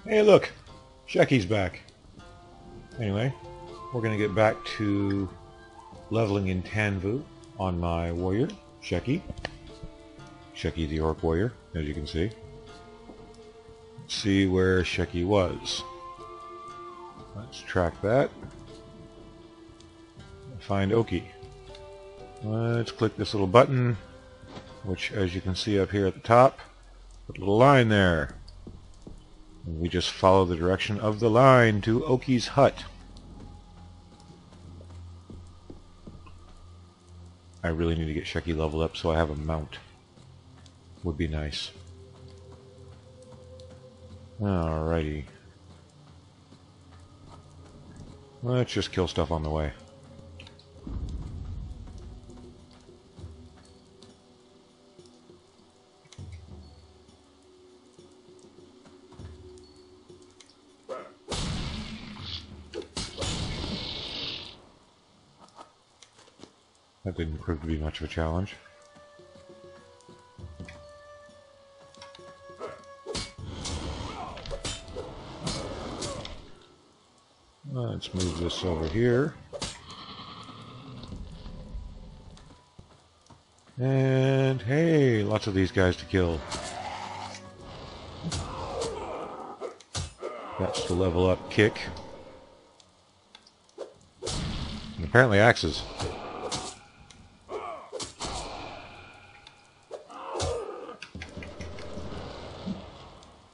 Hey look! Schecky's back. Anyway, we're going to get back to leveling in Tanvu on my warrior, Schecky. Schecky the Orc warrior, as you can see. Let's see where Schecky was. Let's track that. Find Oki. Let's click this little button, which as you can see up here at the top, put a little line there. And we just follow the direction of the line to Oki's hut. I really need to get Schecky leveled up so I have a mount. Would be nice. Alrighty. Let's just kill stuff on the way. That didn't prove to be much of a challenge. Let's move this over here. And hey, lots of these guys to kill. That's the level up kick. And apparently axes.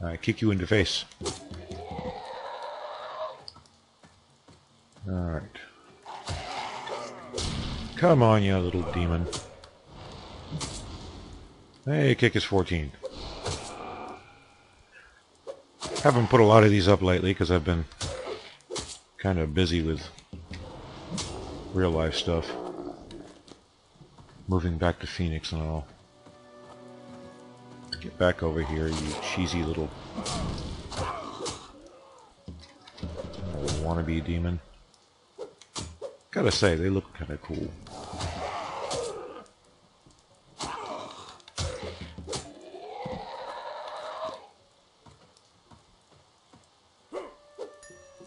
I kick you in the face. Alright. Come on, you little demon. Hey, kick is 14. Haven't put a lot of these up lately because I've been kind of busy with real life stuff. Moving back to Phoenix and all. Get back over here, you cheesy little wannabe demon. Gotta say, they look kind of cool.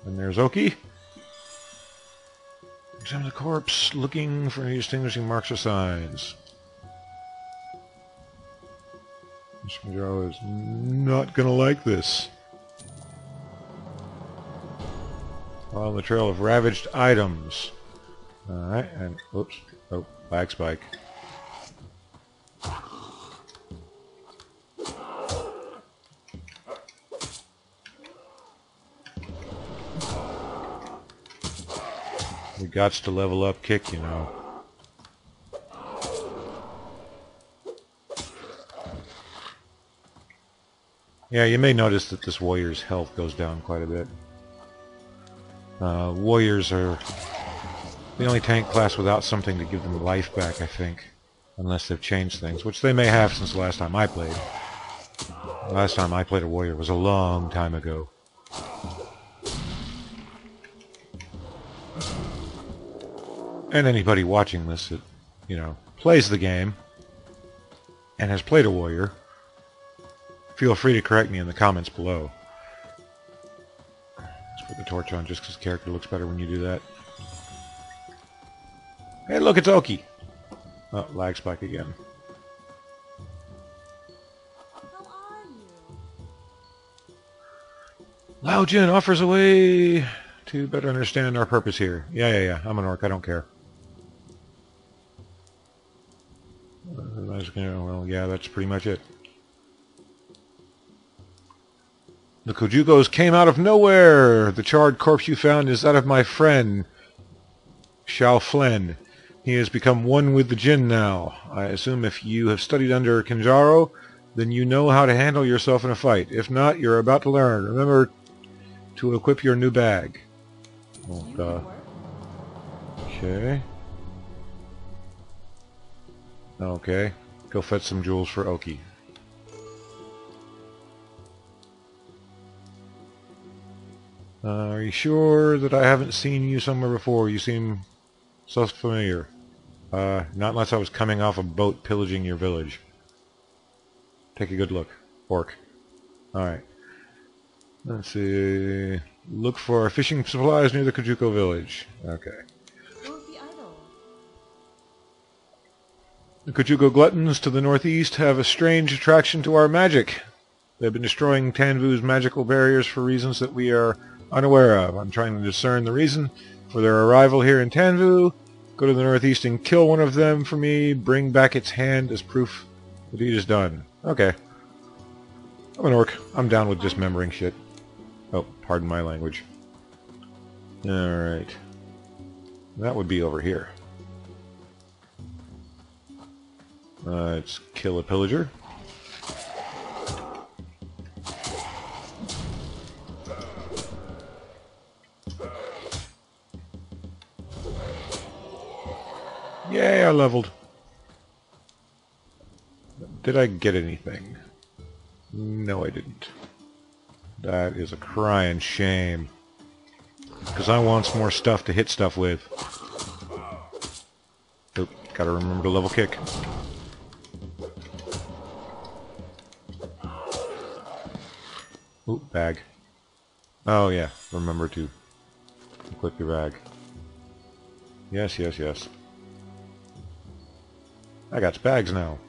And there's Oki. Examine the corpse, looking for any distinguishing marks or signs. Mr. Joe is not gonna like this. Follow the trail of ravaged items. Alright, and oops, oh, lag spike. We gots to level up kick, you know. Yeah, you may notice that this warrior's health goes down quite a bit. Warriors are the only tank class without something to give them life back, I think. Unless they've changed things, which they may have since the last time I played. The last time I played a warrior was a long time ago. And anybody watching this that, you know, plays the game and has played a warrior, feel free to correct me in the comments below. Let's put the torch on just because the character looks better when you do that. Hey, look, it's Oki! Oh, lag spike again. How are you? Laojin offers a way to better understand our purpose here. Yeah, I'm an orc, I don't care. Well, yeah, that's pretty much it. The Kojugos came out of nowhere! The charred corpse you found is that of my friend, Xiao Flen. He has become one with the Jinn now. I assume if you have studied under Kinjaro, then you know how to handle yourself in a fight. If not, you're about to learn. Remember to equip your new bag. Okay. Okay. Go fetch some jewels for Oki. Are you sure that I haven't seen you somewhere before? You seem so familiar. Not unless I was coming off a boat pillaging your village. Take a good look. Orc. Alright. Let's see. Look for fishing supplies near the Kojuko village. Okay. Who's the idol? The Kojuko gluttons to the northeast have a strange attraction to our magic. They've been destroying Tanvu's magical barriers for reasons that we are unaware of. I'm trying to discern the reason for their arrival here in Tanvu. Go to the northeast and kill one of them for me. Bring back its hand as proof the deed is done. Okay. I'm an orc. I'm down with dismembering shit. Oh, pardon my language. Alright. That would be over here. Let's kill a pillager. Yay, I leveled. Did I get anything? No, I didn't. That is a crying shame. Because I want some more stuff to hit stuff with. Oop, gotta remember to level kick. Oop, bag. Oh yeah, remember to equip your bag. Yes, yes, yes. I got bags now.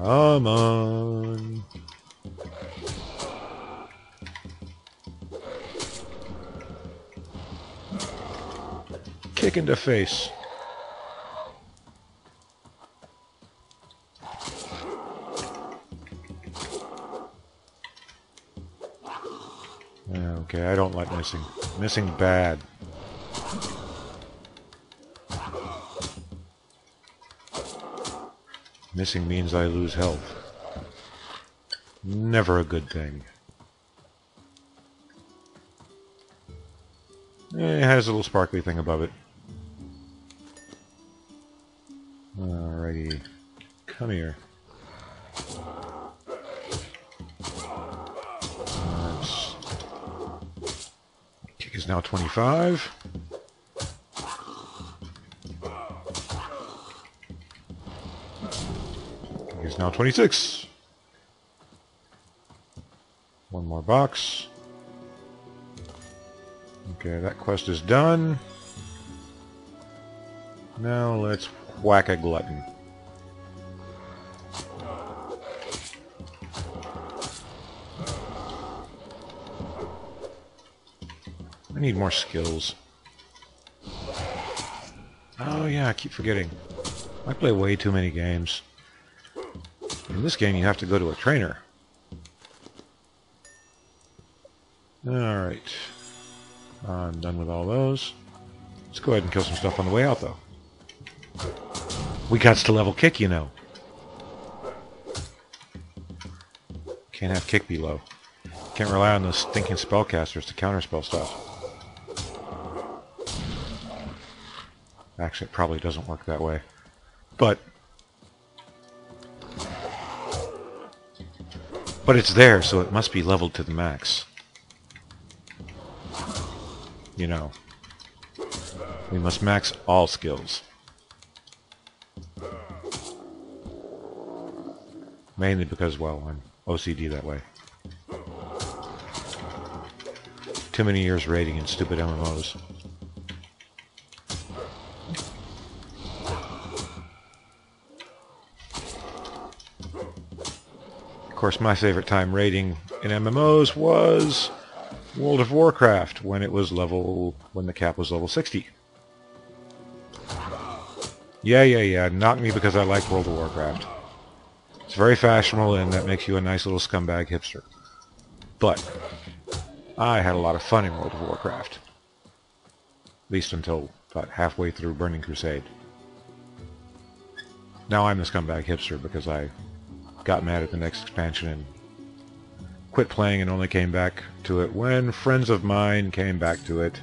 Come on. Kick in the face. Okay, I don't like missing. Missing bad. Missing means I lose health. Never a good thing. It has a little sparkly thing above it. Alrighty. Come here. Kick is now 25. Is now 26. One more box. Okay, that quest is done. Now let's whack a glutton. I need more skills. Oh yeah, I keep forgetting. I play way too many games. In this game, you have to go to a trainer. Alright. I'm done with all those. Let's go ahead and kill some stuff on the way out, though. We got to level kick, you know. Can't have kick be low. Can't rely on those stinking spellcasters to counterspell stuff. Actually, it probably doesn't work that way. But it's there, so it must be leveled to the max. You know. We must max all skills. Mainly because, well, I'm OCD that way. Too many years raiding in stupid MMOs. Of course, my favorite time raiding in MMOs was World of Warcraft, when it was when the cap was level 60. Yeah, not me because I like World of Warcraft. It's very fashionable and that makes you a nice little scumbag hipster. But I had a lot of fun in World of Warcraft. At least until about halfway through Burning Crusade. Now I'm the scumbag hipster because I got mad at the next expansion and quit playing and only came back to it when friends of mine came back to it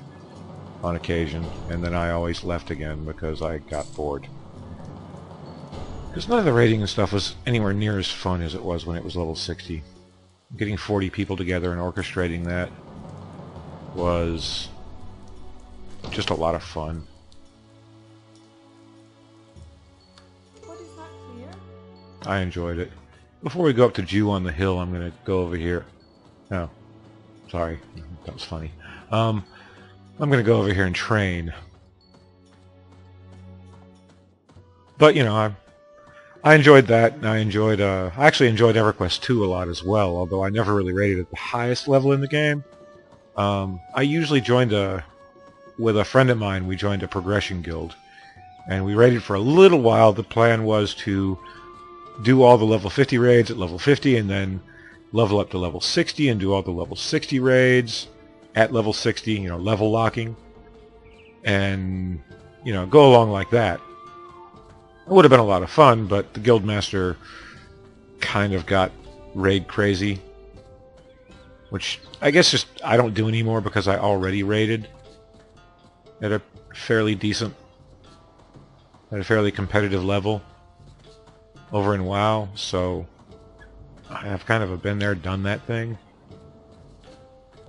on occasion, and then I always left again because I got bored. Because none of the raiding and stuff was anywhere near as fun as it was when it was level 60. Getting 40 people together and orchestrating that was just a lot of fun. I enjoyed it. Before we go up to Jew on the Hill, I'm going to go over here. Oh, sorry. That was funny. I'm going to go over here and train. But, you know, I enjoyed that. And I actually enjoyed EverQuest 2 a lot as well, although I never really rated at the highest level in the game. I usually joined with a friend of mine, we joined a progression guild. And we raided for a little while. The plan was to do all the level 50 raids at level 50 and then level up to level 60 and do all the level 60 raids at level 60, you know, level locking. And, you know, go along like that. It would have been a lot of fun, but the guildmaster kind of got raid crazy. Which I guess just I don't do anymore because I already raided at a fairly competitive level over in WoW, so I have kind of been there, done that thing.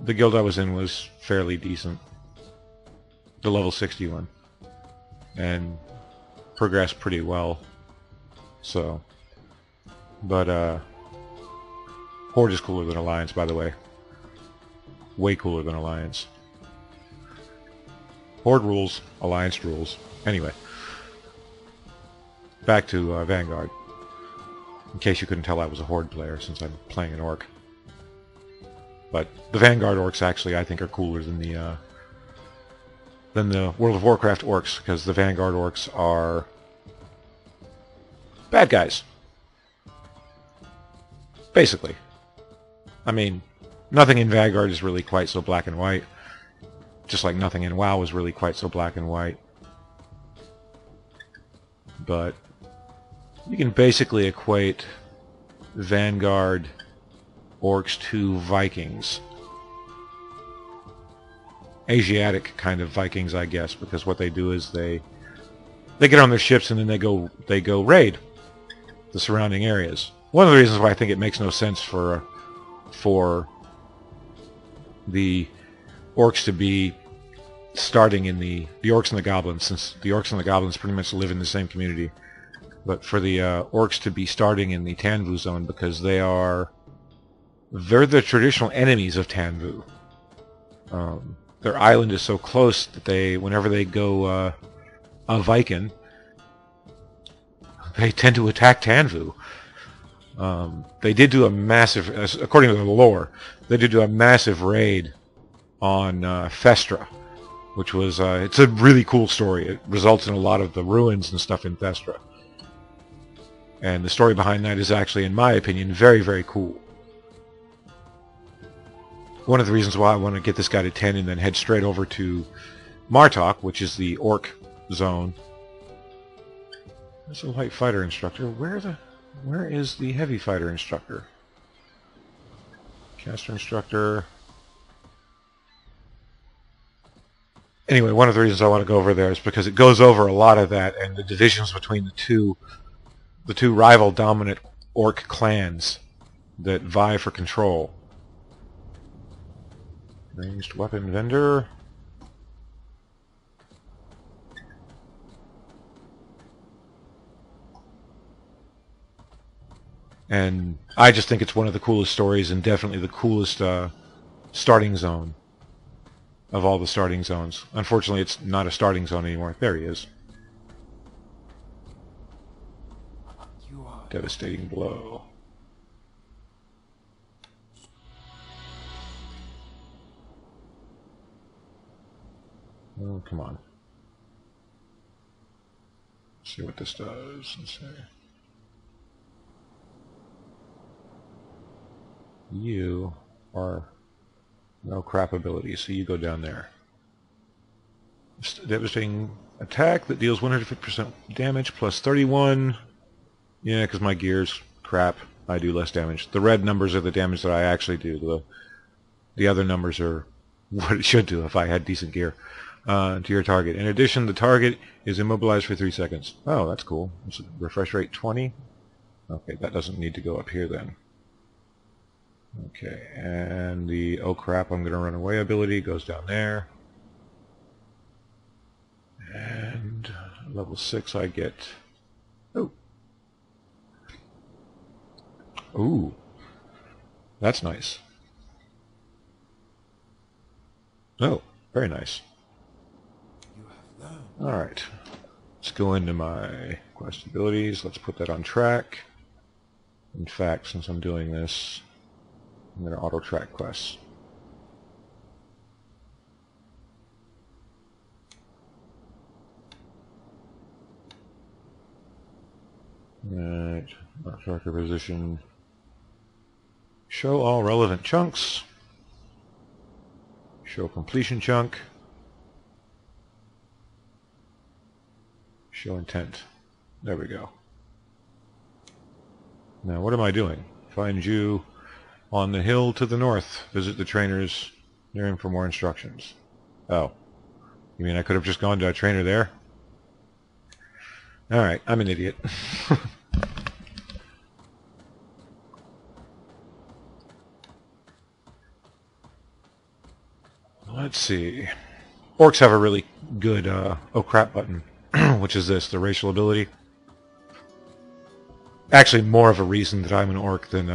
The guild I was in was fairly decent. The level 60 one. And progressed pretty well. So, but Horde is cooler than Alliance, by the way. Way cooler than Alliance. Horde rules, Alliance rules. Anyway, back to Vanguard. In case you couldn't tell, I was a Horde player since I'm playing an Orc. But the Vanguard Orcs actually, I think, are cooler than the World of Warcraft Orcs, because the Vanguard Orcs are bad guys. Basically. I mean, nothing in Vanguard is really quite so black and white. Just like nothing in WoW is really quite so black and white. But you can basically equate Vanguard Orcs to Vikings. Asiatic kind of Vikings, I guess, because what they do is they get on their ships and then they go raid the surrounding areas. One of the reasons why I think it makes no sense for the Orcs to be starting in the Orcs and the Goblins, since the Orcs and the Goblins pretty much live in the same community, but for the Orcs to be starting in the Tanvu zone, because they're the traditional enemies of Tanvu. Their island is so close that whenever they go a Viking, they tend to attack Tanvu. They did do a massive, according to the lore, they did do a massive raid on Festra, which was, it's a really cool story. It results in a lot of the ruins and stuff in Festra. And the story behind that is actually, in my opinion, very, very cool. One of the reasons why I want to get this guy to 10 and then head straight over to Martok, which is the Orc zone. There's a light fighter instructor. Where is the heavy fighter instructor? Caster instructor. Anyway, one of the reasons I want to go over there is because it goes over a lot of that and the divisions between the two rival dominant Orc clans that vie for control. Ranged weapon vendor. And I just think it's one of the coolest stories and definitely the coolest starting zone of all the starting zones. Unfortunately, it's not a starting zone anymore. There he is. Devastating blow. Oh, come on. Let's see what this does. Let's see. You are no crap ability, so you go down there. Devastating attack that deals 150% damage plus 31. Yeah, because my gear's crap. I do less damage. The red numbers are the damage that I actually do. The other numbers are what it should do if I had decent gear. To your target. In addition, the target is immobilized for 3 seconds. Oh, that's cool. Refresh rate 20. Okay, that doesn't need to go up here then. Okay, and the oh crap, I'm going to run away ability goes down there. And level 6 I get... Oh! Ooh. That's nice. Oh, very nice. Alright. Let's go into my quest abilities. Let's put that on track. In fact, since I'm doing this, I'm going to auto-track quests. Alright. Tracker position. Show all relevant chunks. Show completion chunk. Show intent. There we go. Now what am I doing? Find you on the hill to the north. Visit the trainers near him for more instructions. Oh. You mean I could have just gone to a trainer there? Alright, I'm an idiot. Let's see. Orcs have a really good oh crap button, which is this, the racial ability. Actually, more of a reason that I'm an orc than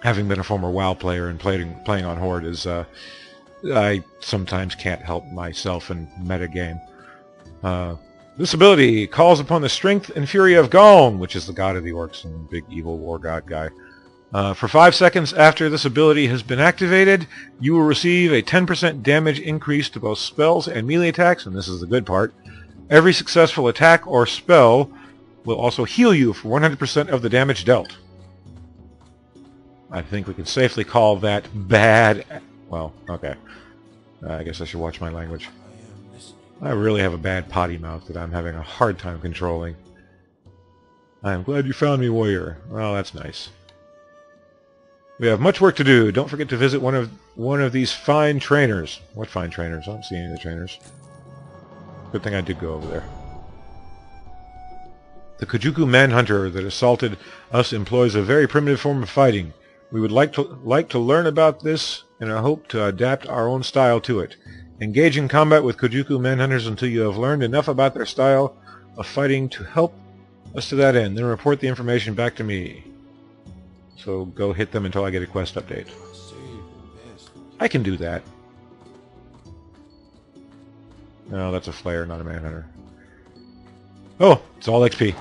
having been a former WoW player and playing on Horde is I sometimes can't help myself in metagame. This ability calls upon the strength and fury of Gong, which is the god of the orcs and big evil war god guy. For 5 seconds after this ability has been activated, you will receive a 10% damage increase to both spells and melee attacks, and this is the good part. Every successful attack or spell will also heal you for 100% of the damage dealt. I think we can safely call that bad. Well, okay. I guess I should watch my language. I really have a bad potty mouth that I'm having a hard time controlling. I am glad you found me, warrior. Well, that's nice. We have much work to do. Don't forget to visit one of these fine trainers. What fine trainers? I don't see any of the trainers. Good thing I did go over there. The Kojuku manhunter that assaulted us employs a very primitive form of fighting. We would like to learn about this in a hope to adapt our own style to it. Engage in combat with Kojuku manhunters until you have learned enough about their style of fighting to help us to that end. Then report the information back to me. So go hit them until I get a quest update. I can do that. No, that's a flare, not a manhunter. Oh, it's all XP.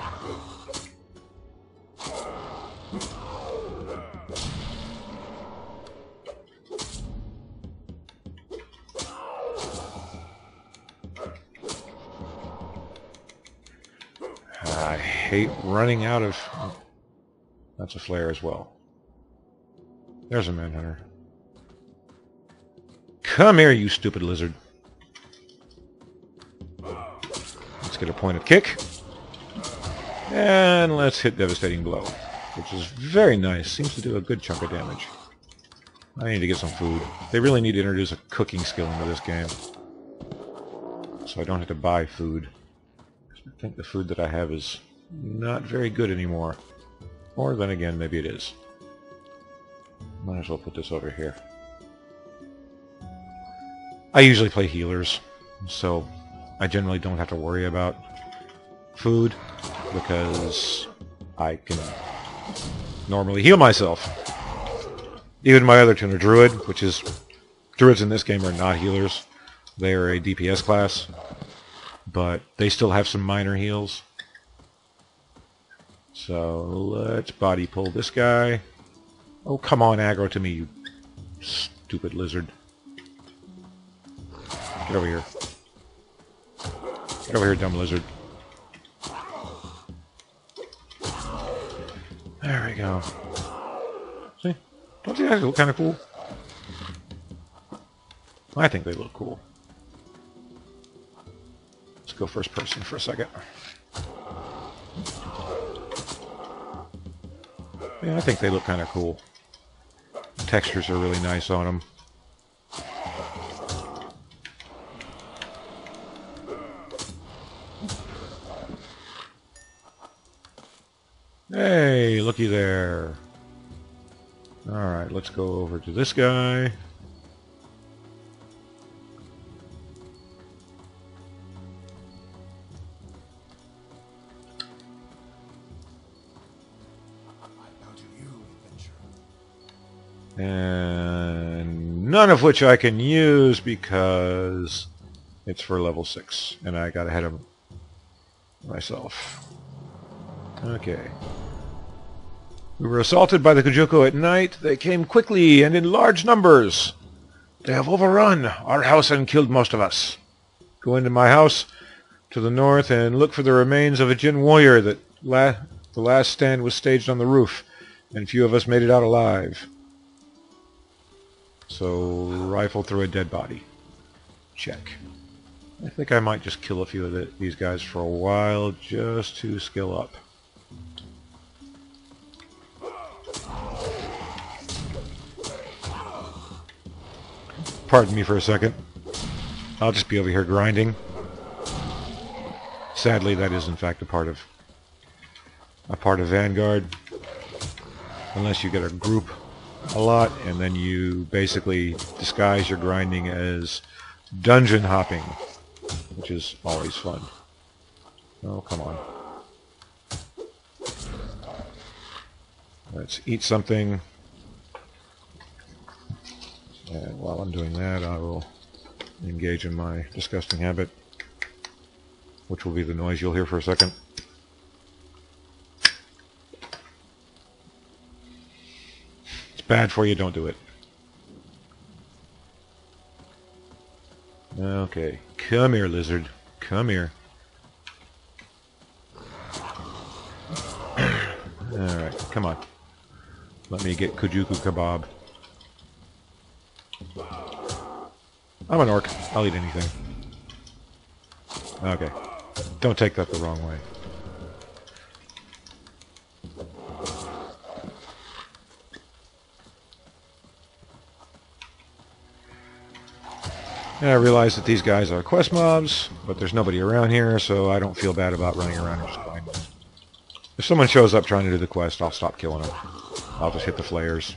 I hate running out of... That's a flare as well. There's a manhunter. Come here, you stupid lizard. Let's get a pointed kick. And let's hit Devastating Blow, which is very nice. Seems to do a good chunk of damage. I need to get some food. They really need to introduce a cooking skill into this game, so I don't have to buy food. I think the food that I have is not very good anymore. Or then again, maybe it is. Might as well put this over here. I usually play healers, so I generally don't have to worry about food because I can normally heal myself. Even my other tuner, Druid, which is... Druids in this game are not healers. They are a DPS class, but they still have some minor heals. So let's body pull this guy. Oh, come on, aggro to me, you stupid lizard. Get over here. Get over here, dumb lizard. There we go. See? Don't you guys look kind of cool? I think they look cool. Let's go first person for a second. Yeah, I think they look kind of cool. The textures are really nice on them. Hey, looky there. Alright, let's go over to this guy. And none of which I can use because it's for level 6, and I got ahead of myself. Okay. We were assaulted by the Kujuko at night. They came quickly and in large numbers. They have overrun our house and killed most of us. Go into my house to the north and look for the remains of a Jin warrior that the last stand was staged on the roof, and few of us made it out alive. So, rifle through a dead body. Check. I think I might just kill a few of these guys for a while, just to skill up. Pardon me for a second. I'll just be over here grinding. Sadly, that is in fact a part of Vanguard. Unless you get a group a lot, and then you basically disguise your grinding as dungeon hopping, which is always fun. Oh, come on. Let's eat something. And while I'm doing that, I will engage in my disgusting habit, which will be the noise you'll hear for a second. It's bad for you, don't do it. Okay, come here, lizard. Come here. Alright, come on. Let me get Kujuku kebab. I'm an orc. I'll eat anything. Okay. Don't take that the wrong way. And I realize that these guys are quest mobs, but there's nobody around here, so I don't feel bad about running around and just killing them. If someone shows up trying to do the quest, I'll stop killing them. I'll just hit the flayers.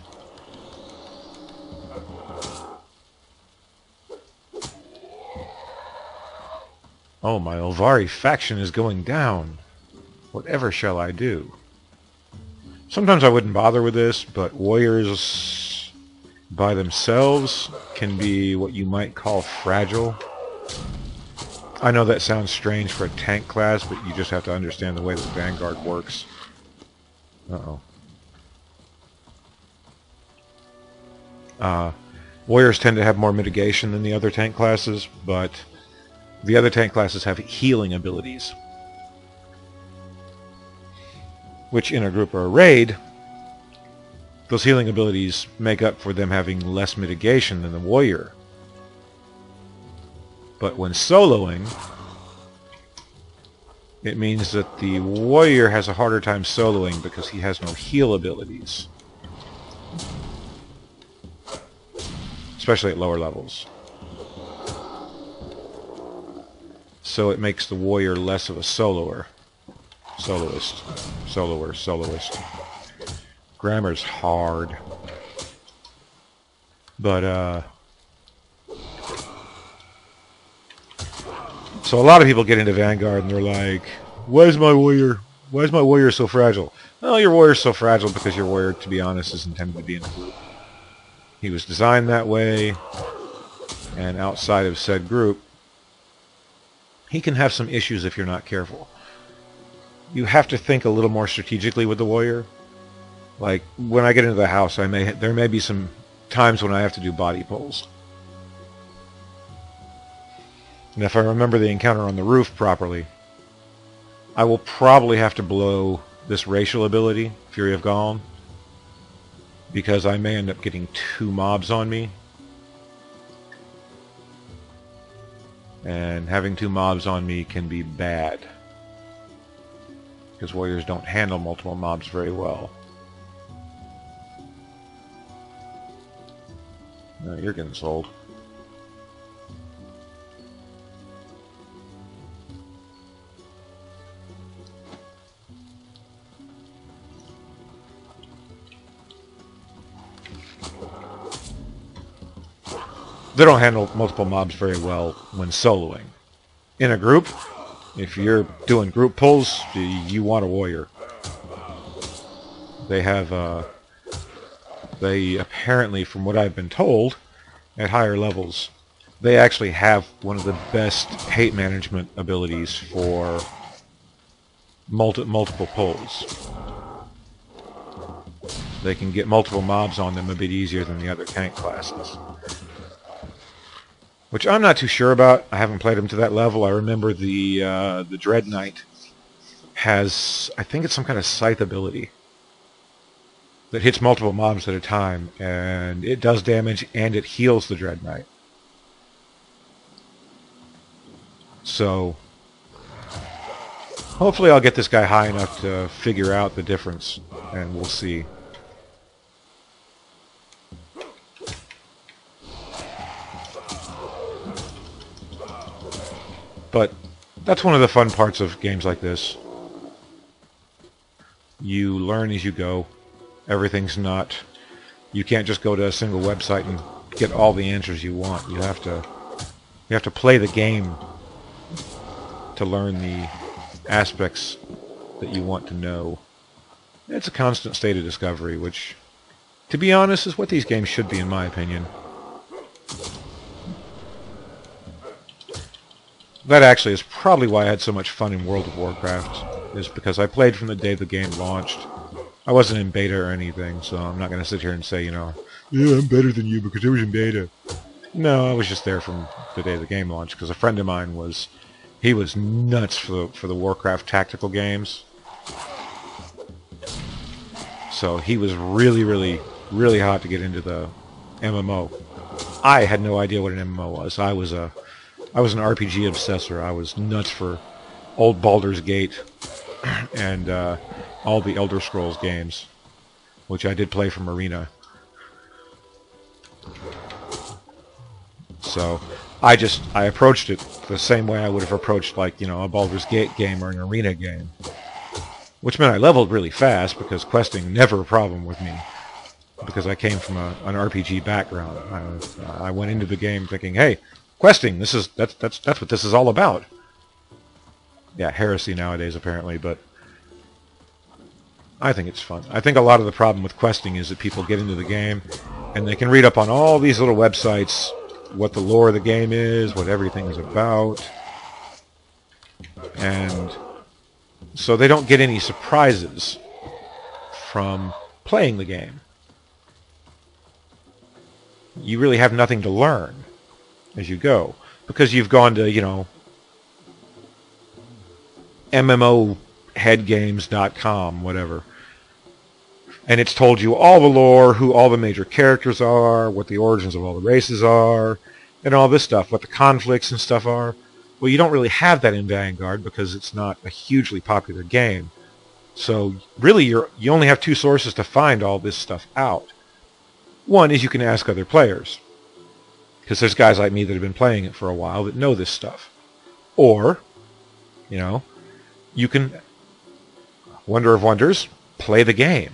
Oh, my Olvari faction is going down. Whatever shall I do? Sometimes I wouldn't bother with this, but warriors by themselves can be what you might call fragile. I know that sounds strange for a tank class, but you just have to understand the way that Vanguard works. Uh-oh. Warriors tend to have more mitigation than the other tank classes, but the other tank classes have healing abilities, which in a group or a raid, those healing abilities make up for them having less mitigation than the warrior. But when soloing, it means that the warrior has a harder time soloing because he has no heal abilities, especially at lower levels. So it makes the warrior less of a soloist. Grammar's hard. But, so a lot of people get into Vanguard and they're like, why is my warrior so fragile? Well, your warrior's so fragile because your warrior, to be honest, is intended to be in a group. He was designed that way, and outside of said group, he can have some issues if you're not careful. You have to think a little more strategically with the warrior. Like, when I get into the house, there may be some times when I have to do body pulls. And if I remember the encounter on the roof properly, I will probably have to blow this racial ability, Fury of Golem, because I may end up getting 2 mobs on me. And having 2 mobs on me can be bad, because warriors don't handle multiple mobs very well. No, you're getting sold. They don't handle multiple mobs very well when soloing. In a group, if you're doing group pulls, you want a warrior. They have They apparently, from what I've been told, at higher levels, they actually have one of the best hate management abilities for multiple pulls. They can get multiple mobs on them a bit easier than the other tank classes. Which I'm not too sure about. I haven't played them to that level. I remember the Dread Knight has, I think it's some kind of scythe ability that hits multiple mobs at a time, and it does damage and it heals the Dread Knight. So hopefully I'll get this guy high enough to figure out the difference, and we'll see. But that's one of the fun parts of games like this. You learn as you go. Everything's not... You can't just go to a single website and get all the answers you want. You have to play the game to learn the aspects that you want to know. It's a constant state of discovery, which, to be honest, is what these games should be, in my opinion. That actually is probably why I had so much fun in World of Warcraft, is because I played from the day the game launched. I wasn't in beta or anything, so I'm not going to sit here and say, you know, yeah, I'm better than you because I was in beta. No, I was just there from the day the game launched, because a friend of mine was... He was nuts for the Warcraft tactical games. So he was really, really, really hot to get into the MMO. I had no idea what an MMO was. I was an RPG obsessor. I was nuts for old Baldur's Gate and all the Elder Scrolls games, which I did play from Arena. So I approached it the same way I would have approached, like, you know, a Baldur's Gate game or an Arena game. Which meant I leveled really fast, because questing never a problem with me. Because I came from an RPG background. I went into the game thinking, hey, questing, that's what this is all about. Yeah, heresy nowadays apparently, but I think it's fun. I think a lot of the problem with questing is that people get into the game and they can read up on all these little websites what the lore of the game is, what everything is about, and so they don't get any surprises from playing the game. You really have nothing to learn as you go, because you've gone to, you know, MMOheadgames.com, whatever, and it's told you all the lore, who all the major characters are, what the origins of all the races are, and all this stuff, what the conflicts and stuff are. Well, you don't really have that in Vanguard because it's not a hugely popular game. So really you only have two sources to find all this stuff out. One is you can ask other players, because there's guys like me that have been playing it for a while that know this stuff. Or, you know, you can, wonder of wonders, play the game,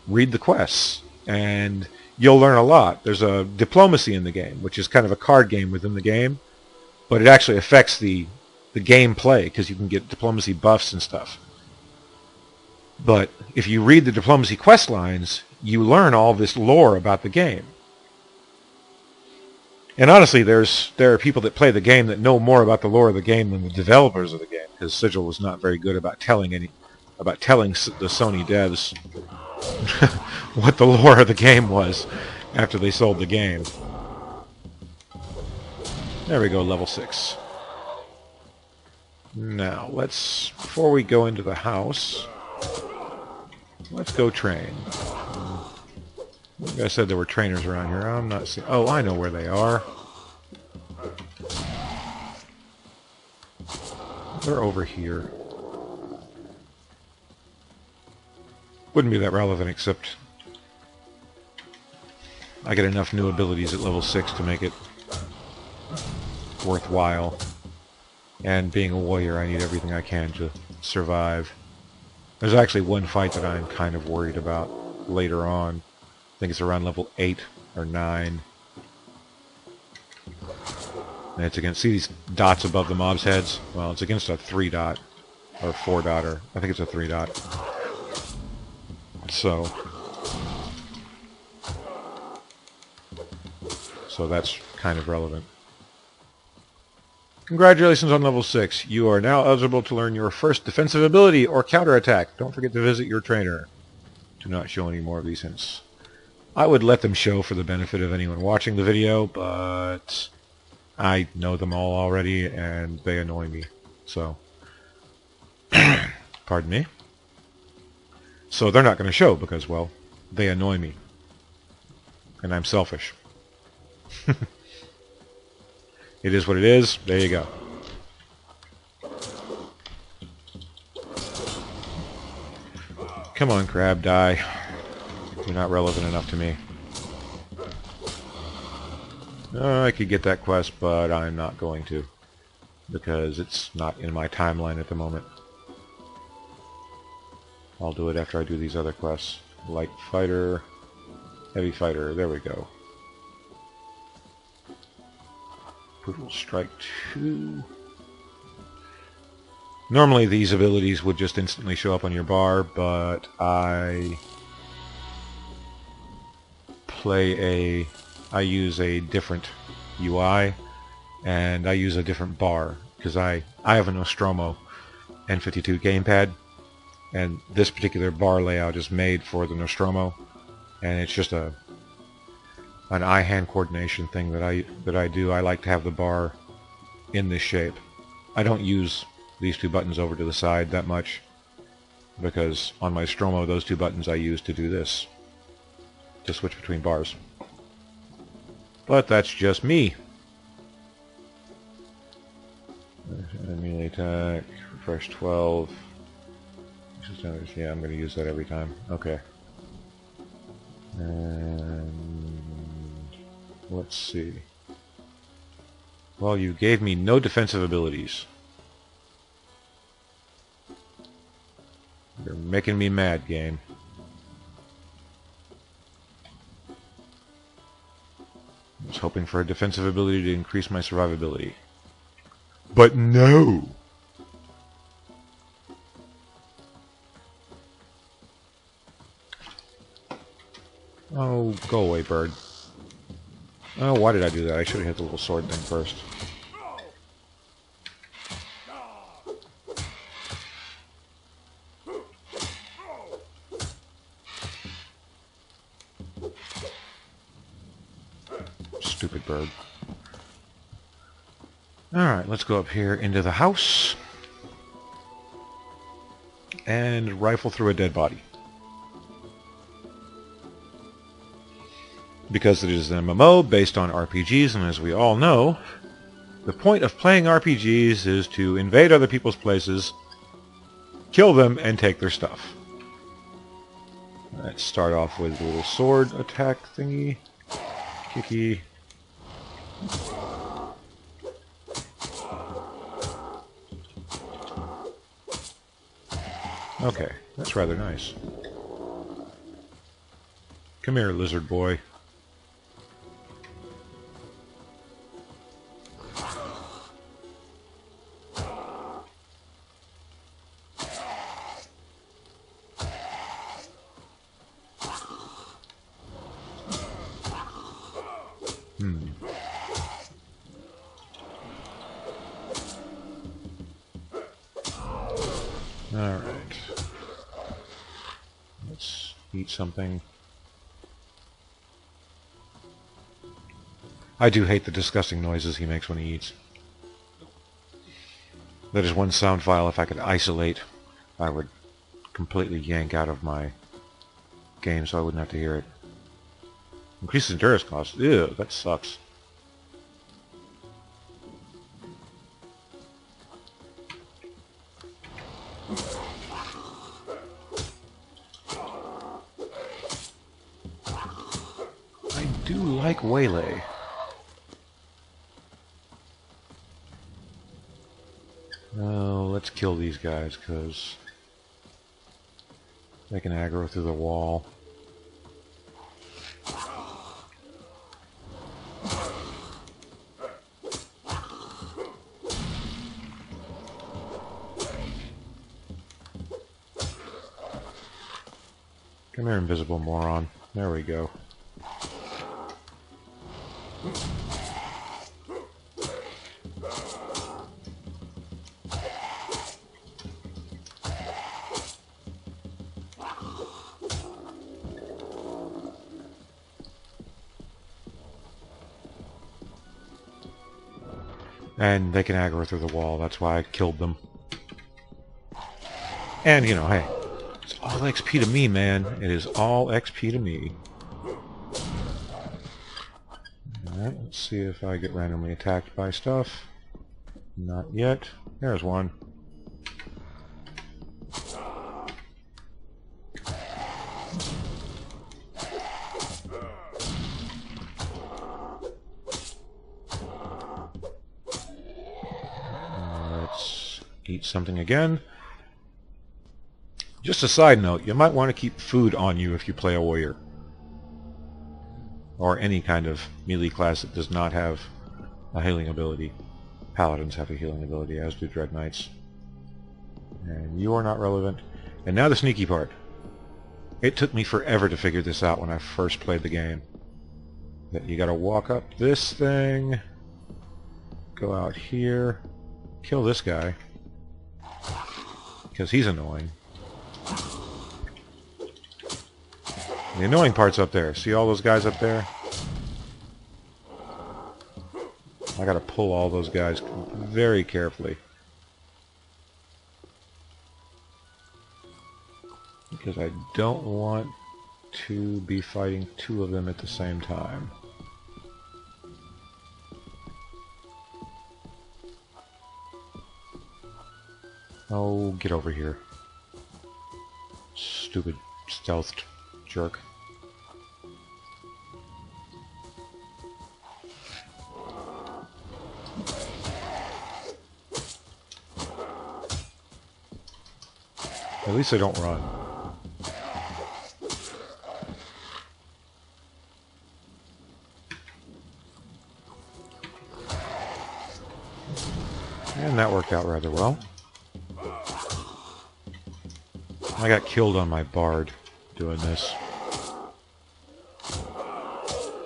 read the quests, and you'll learn a lot. There's a diplomacy in the game, which is kind of a card game within the game, but it actually affects the gameplay, because you can get diplomacy buffs and stuff. But if you read the diplomacy quest lines, you learn all this lore about the game. And honestly, there are people that play the game that know more about the lore of the game than the developers of the game, because Sigil was not very good about telling the Sony devs what the lore of the game was after they sold the game. There we go, level 6. Now, before we go into the house, let's go train. Like I said, there were trainers around here. I'm not seeing... Oh, I know where they are. They're over here. Wouldn't be that relevant, except I get enough new abilities at level 6 to make it worthwhile. And being a warrior, I need everything I can to survive. There's actually one fight that I'm kind of worried about later on. I think it's around level 8 or 9. And it's against, see these dots above the mob's heads? Well, it's against a 3-dot, or 4-dot, or I think it's a 3-dot. So, So that's kind of relevant. Congratulations on level 6. You are now eligible to learn your first defensive ability or counterattack. Don't forget to visit your trainer. Do not show any more of these hints. I would let them show for the benefit of anyone watching the video, but I know them all already and they annoy me. So, pardon me. So they're not going to show because, well, they annoy me. And I'm selfish. It is what it is. There you go. Come on, crab, die. You're not relevant enough to me. I could get that quest, but I'm not going to. Because it's not in my timeline at the moment. I'll do it after I do these other quests. Light fighter, heavy fighter, there we go. Brutal strike 2. Normally these abilities would just instantly show up on your bar, but I use a different UI and I use a different bar because I have a Nostromo N52 gamepad, and this particular bar layout is made for the Nostromo, and it's just an eye-hand coordination thing that I do. I like to have the bar in this shape. I don't use these two buttons over to the side that much because on my Nostromo those two buttons I use to do this, to switch between bars. But that's just me. Melee attack, refresh 12. Yeah, I'm going to use that every time. Okay. And let's see. Well, you gave me no defensive abilities. You're making me mad, game. I was hoping for a defensive ability to increase my survivability. But no! Oh, go away, bird. Oh, why did I do that? I should have hit the little sword thing first. Stupid bird. Alright, let's go up here into the house and rifle through a dead body. Because it is an MMO based on RPGs, and as we all know, the point of playing RPGs is to invade other people's places, kill them, and take their stuff. Let's start off with a little sword attack thingy. Kicky. Okay, that's rather nice. Come here, lizard boy. Alright. Let's eat something. I do hate the disgusting noises he makes when he eats. That is one sound file if I could isolate, I would completely yank out of my game so I wouldn't have to hear it. Increases endurance cost. Ew, that sucks. I do like Waylay. Oh, let's kill these guys, because they can aggro through the wall. Come here, invisible moron. There we go. And they can aggro through the wall. That's why I killed them. And, you know, hey, it's all XP to me, man. It is all XP to me. Alright, let's see if I get randomly attacked by stuff. Not yet. There's one. Let's eat something again. Just a side note, you might want to keep food on you if you play a warrior. Or any kind of melee class that does not have a healing ability. Paladins have a healing ability, as do Dread Knights. And you are not relevant. And now the sneaky part. It took me forever to figure this out when I first played the game. That you gotta walk up this thing, go out here, kill this guy, because he's annoying. The annoying part's up there. See all those guys up there? I gotta pull all those guys very carefully. Because I don't want to be fighting two of them at the same time. Oh, get over here. Stupid stealthed jerk. At least they don't run. And that worked out rather well. I got killed on my bard doing this.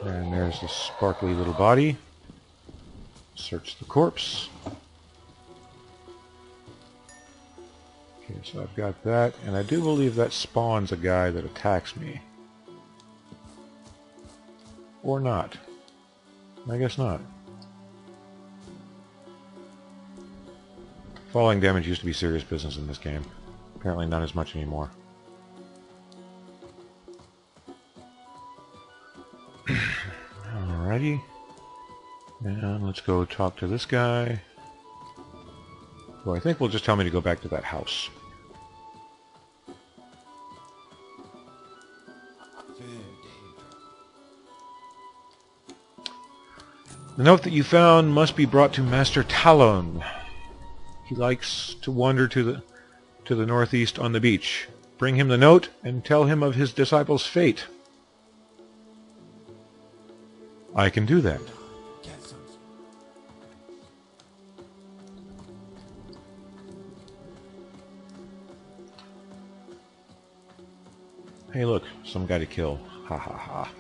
And there's the sparkly little body. Search the corpse. Okay, so I've got that, and I do believe that spawns a guy that attacks me. Or not. I guess not. Falling damage used to be serious business in this game. Apparently not as much anymore. Alrighty. And let's go talk to this guy. Well, I think will just tell me to go back to that house. The note that you found must be brought to Master Talon. He likes to wander to the northeast on the beach. Bring him the note and tell him of his disciple's fate. I can do that. Hey look, some guy to kill. Ha ha ha.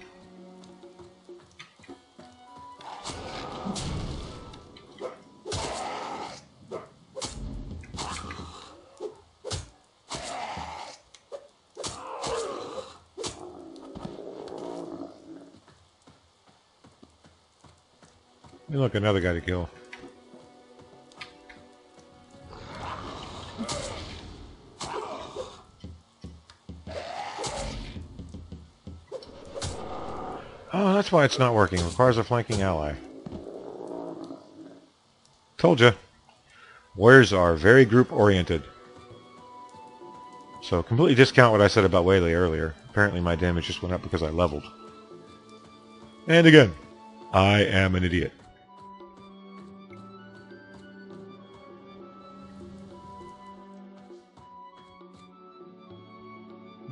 Hey look, another guy to kill. Oh, that's why it's not working. It requires a flanking ally. Told ya. Warriors are very group-oriented. So completely discount what I said about Waylay earlier. Apparently my damage just went up because I leveled. And again, I am an idiot.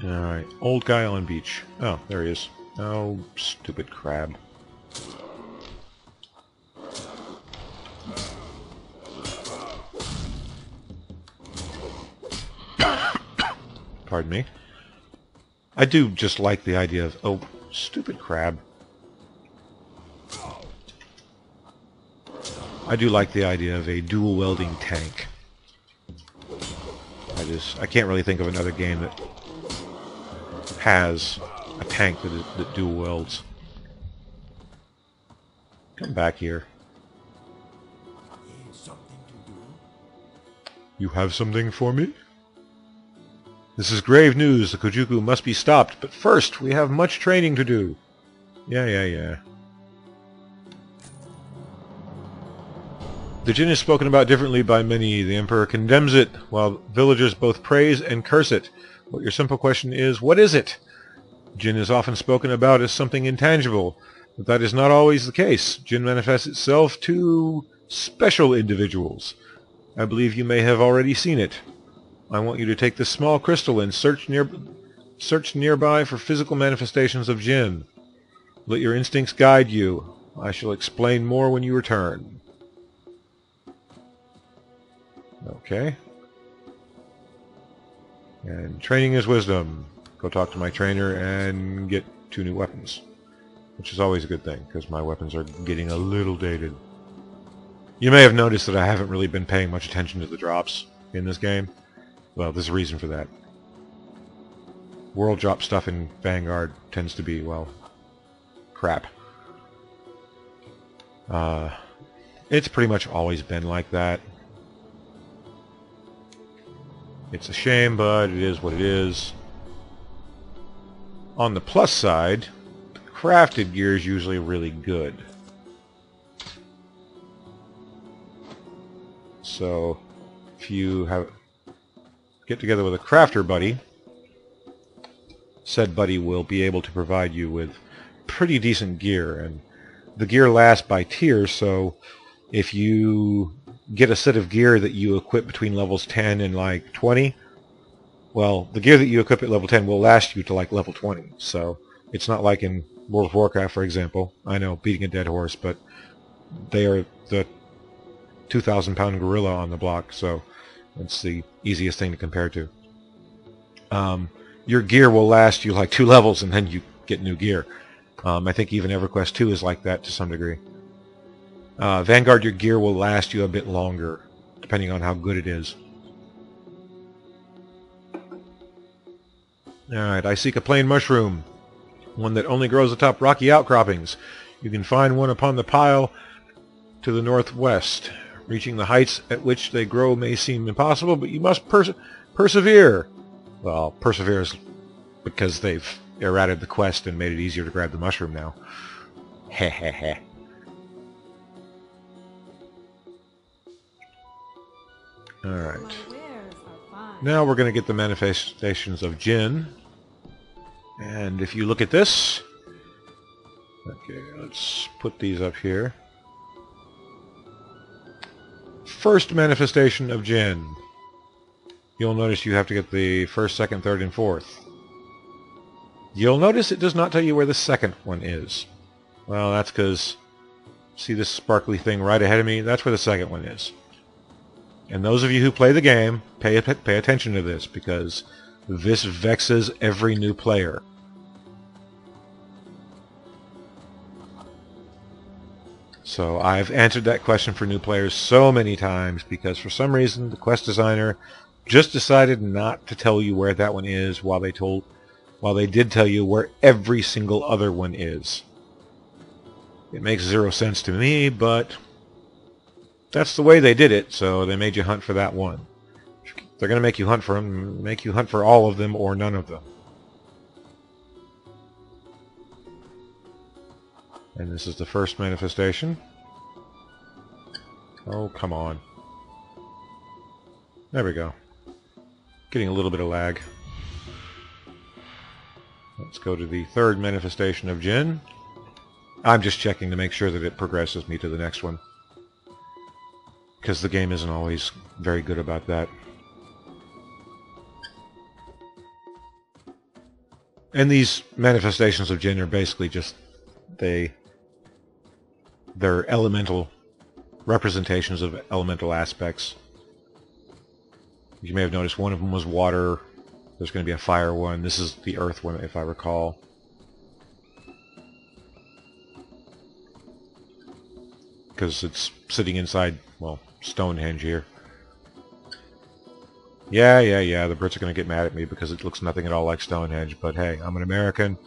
Alright, old guy on beach. Oh, there he is. Oh, stupid crab. Pardon me. I do just like the idea of... Oh, stupid crab. I do like the idea of a dual welding tank. I can't really think of another game that has a tank that dual welds. Come back here. You have something for me? This is grave news. The Kojuku must be stopped. But first, we have much training to do. Yeah. The Jin is spoken about differently by many. The Emperor condemns it, while villagers both praise and curse it. But your simple question is, what is it? Jin is often spoken about as something intangible, but that is not always the case. Jin manifests itself to special individuals. I believe you may have already seen it. I want you to take this small crystal and search nearby for physical manifestations of Jin. Let your instincts guide you. I shall explain more when you return. Okay. And training is wisdom. Go talk to my trainer and get 2 new weapons. Which is always a good thing, because my weapons are getting a little dated. You may have noticed that I haven't really been paying much attention to the drops in this game. Well, there's a reason for that. World drop stuff in Vanguard tends to be, well, crap. It's pretty much always been like that. It's a shame, but it is what it is. On the plus side, the crafted gear is usually really good. So, if you get together with a crafter buddy, said buddy will be able to provide you with pretty decent gear. And the gear lasts by tiers, so if you get a set of gear that you equip between levels 10 and like 20, well, the gear that you equip at level 10 will last you to like level 20. So it's not like in World of Warcraft, for example. I know, beating a dead horse, but they are the 2,000-pound gorilla on the block, so it's the easiest thing to compare to. Your gear will last you like 2 levels, and then you get new gear. I think even EverQuest 2 is like that to some degree. Vanguard, your gear will last you a bit longer, depending on how good it is. Alright, I seek a plain mushroom. One that only grows atop rocky outcroppings. You can find one upon the pile to the northwest. Reaching the heights at which they grow may seem impossible, but you must persevere. Well, persevere is because they've errated the quest and made it easier to grab the mushroom now. Heh heh heh. Alright. Now we're going to get the manifestations of Jin. And if you look at this... Okay, let's put these up here. First manifestation of Jin. You'll notice you have to get the first, second, third, and fourth. You'll notice it does not tell you where the second one is. Well, that's because... See this sparkly thing right ahead of me? That's where the second one is. And those of you who play the game, pay attention to this, because this vexes every new player. So I've answered that question for new players so many times, because for some reason the quest designer just decided not to tell you where that one is, while they did tell you where every single other one is. It makes zero sense to me, but that's the way they did it, so they made you hunt for that one. If they're going to make you hunt for them, make you hunt for all of them or none of them. And this is the first manifestation. Oh, come on. There we go. Getting a little bit of lag. Let's go to the third manifestation of Jin. I'm just checking to make sure that it progresses me to the next one, because the game isn't always very good about that. And these manifestations of Jin are basically just... They're elemental representations of elemental aspects. You may have noticed one of them was water. There's going to be a fire one. This is the earth one, if I recall. Because it's sitting inside, well, Stonehenge here. Yeah, the Brits are going to get mad at me because it looks nothing at all like Stonehenge. But hey, I'm an American.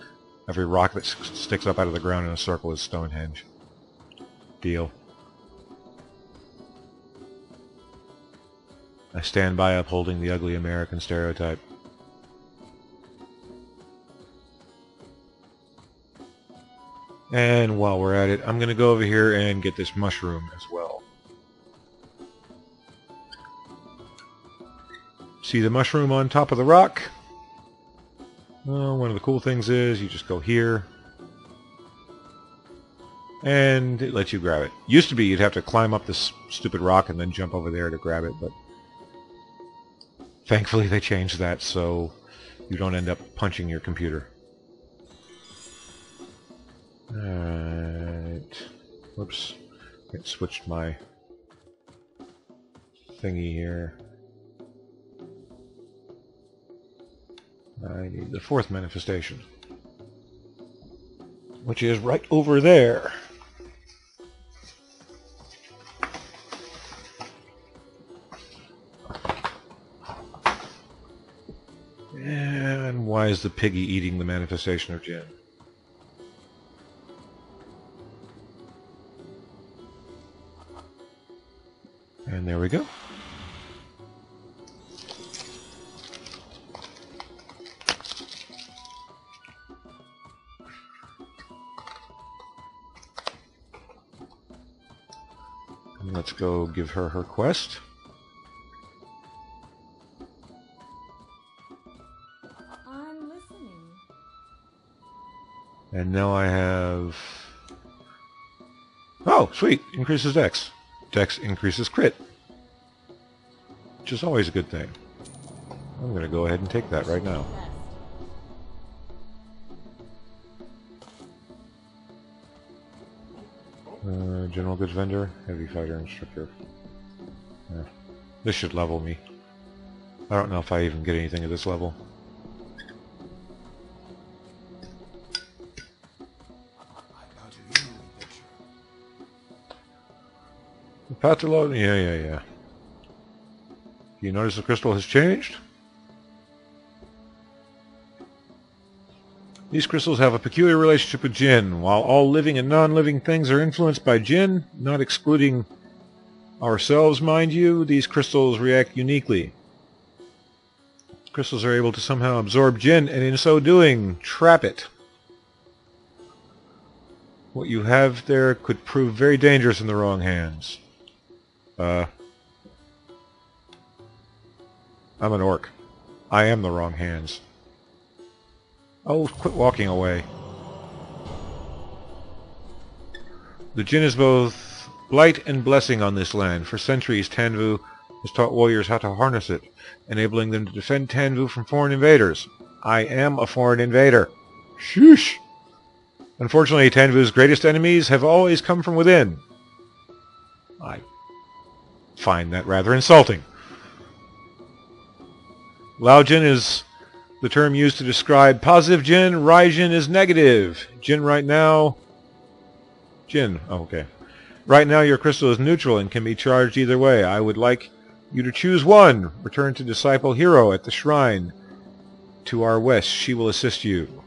Every rock that sticks up out of the ground in a circle is Stonehenge. Deal. I stand by upholding the ugly American stereotype. And while we're at it, I'm going to go over here and get this mushroom as well. See the mushroom on top of the rock? Well, one of the cool things is you just go here and it lets you grab it. Used to be you'd have to climb up this stupid rock and then jump over there to grab it, but thankfully they changed that so you don't end up punching your computer. Alright. Whoops. It switched my thingy here. I need the fourth manifestation, which is right over there. And why is the piggy eating the manifestation of Jinn? And there we go. And let's go give her her quest. I'm listening. And now I have... Oh, sweet! Increases Dex. Dex increases crit. Which is always a good thing. I'm going to go ahead and take that right now. General goods vendor, heavy fighter instructor. Yeah. This should level me. I don't know if I even get anything at this level. The path to load? Yeah. Do you notice the crystal has changed? These crystals have a peculiar relationship with Jinn. While all living and non-living things are influenced by Jinn, not excluding ourselves, mind you, these crystals react uniquely. Crystals are able to somehow absorb Jinn, and in so doing, trap it. What you have there could prove very dangerous in the wrong hands. I'm an orc. I am the wrong hands. Oh, quit walking away. The Jinn is both blight and blessing on this land. For centuries, Tanvu has taught warriors how to harness it, enabling them to defend Tanvu from foreign invaders. I am a foreign invader. Shoosh! Unfortunately, Tanvu's greatest enemies have always come from within. I find that rather insulting. Lao Jinn is the term used to describe positive Jinn. Rai Jinn is negative. Jinn right now... Jinn. Oh, okay. Right now your crystal is neutral and can be charged either way. I would like you to choose one. Return to Disciple Hero at the shrine to our west. She will assist you.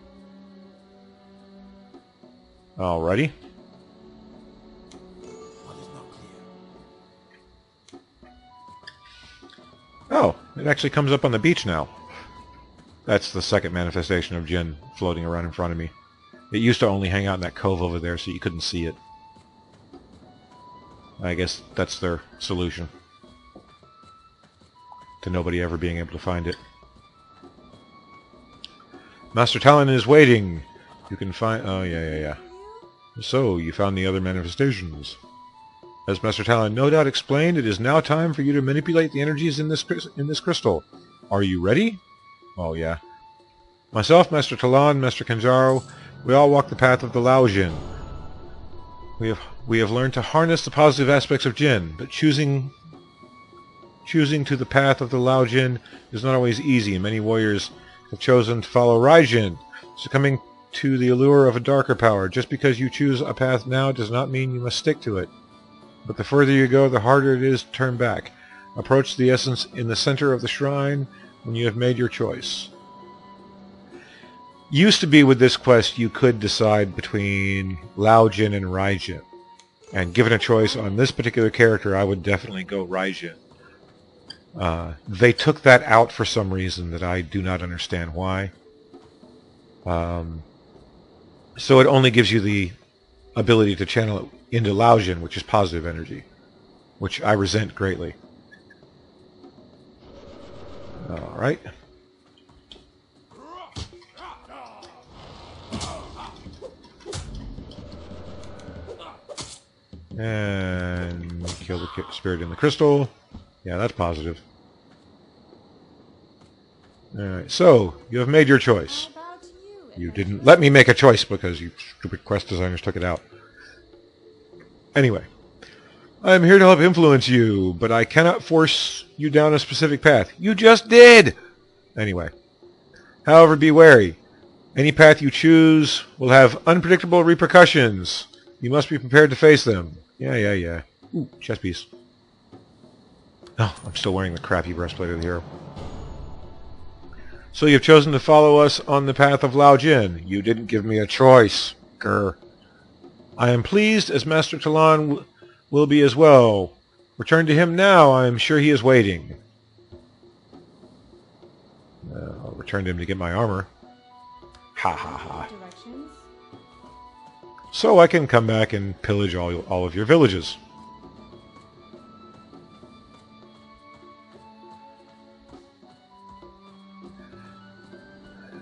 Alrighty. Oh, it actually comes up on the beach now. That's the second manifestation of Jinn floating around in front of me. It used to only hang out in that cove over there so you couldn't see it. I guess that's their solution to nobody ever being able to find it. Master Talon is waiting. You can find... Oh, yeah. So, you found the other manifestations. As Master Talon no doubt explained, it is now time for you to manipulate the energies in this crystal. Are you ready? Oh, yeah. Myself, Master Talon, Master Kanjaro, we all walk the path of the Lao Jinn. We have learned to harness the positive aspects of Jinn, but choosing to the path of the Lao Jinn is not always easy. Many warriors have chosen to follow Rai Jinn, succumbing to the allure of a darker power. Just because you choose a path now does not mean you must stick to it. But the further you go, the harder it is to turn back. Approach the essence in the center of the shrine when you have made your choice. Used to be with this quest you could decide between Lao Jinn and Rai Jinn. And given a choice on this particular character, I would definitely go Rai Jinn. They took that out for some reason that I do not understand why. So it only gives you the ability to channel it into looooong, which is positive energy, which I resent greatly. Alright. And kill the spirit in the crystal. Yeah, that's positive. Alright, so, you have made your choice. You didn't let me make a choice because you stupid quest designers took it out. Anyway, I am here to help influence you, but I cannot force you down a specific path. You just did! Anyway. However, be wary. Any path you choose will have unpredictable repercussions. You must be prepared to face them. Yeah. Ooh, chest piece. Oh, I'm still wearing the crappy breastplate of the hero. So you've chosen to follow us on the path of looooong. You didn't give me a choice. Grr. I am pleased, as Master Talon will be as well. Return to him now. I am sure he is waiting. I'll return to him to get my armor. Ha ha ha. So I can come back and pillage all of your villages.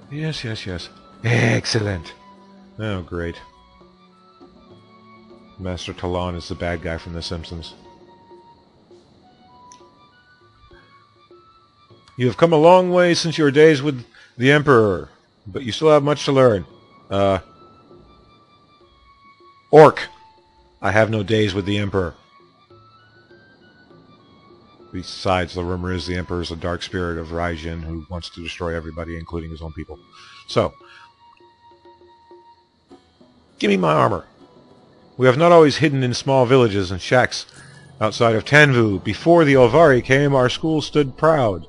Yes. Excellent. Oh, great. Master Talon is the bad guy from The Simpsons. You have come a long way since your days with the Emperor, but you still have much to learn. Orc. I have no days with the Emperor. Besides, the rumor is the Emperor is a dark spirit of Raijin who wants to destroy everybody, including his own people. So, give me my armor. We have not always hidden in small villages and shacks outside of Tanvu. Before the Olvari came, our school stood proud.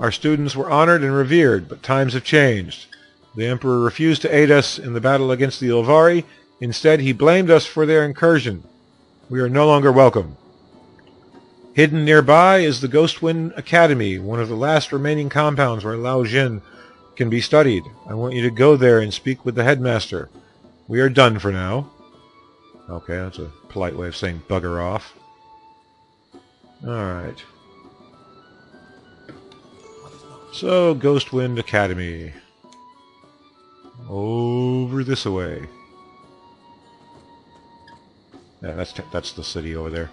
Our students were honored and revered, but times have changed. The Emperor refused to aid us in the battle against the Olvari. Instead, he blamed us for their incursion. We are no longer welcome. Hidden nearby is the Ghostwind Academy, one of the last remaining compounds where looooong can be studied. I want you to go there and speak with the headmaster. We are done for now. Okay, that's a polite way of saying bugger off. Alright. So, Ghostwind Academy. Over this way. Yeah, that's the city over there.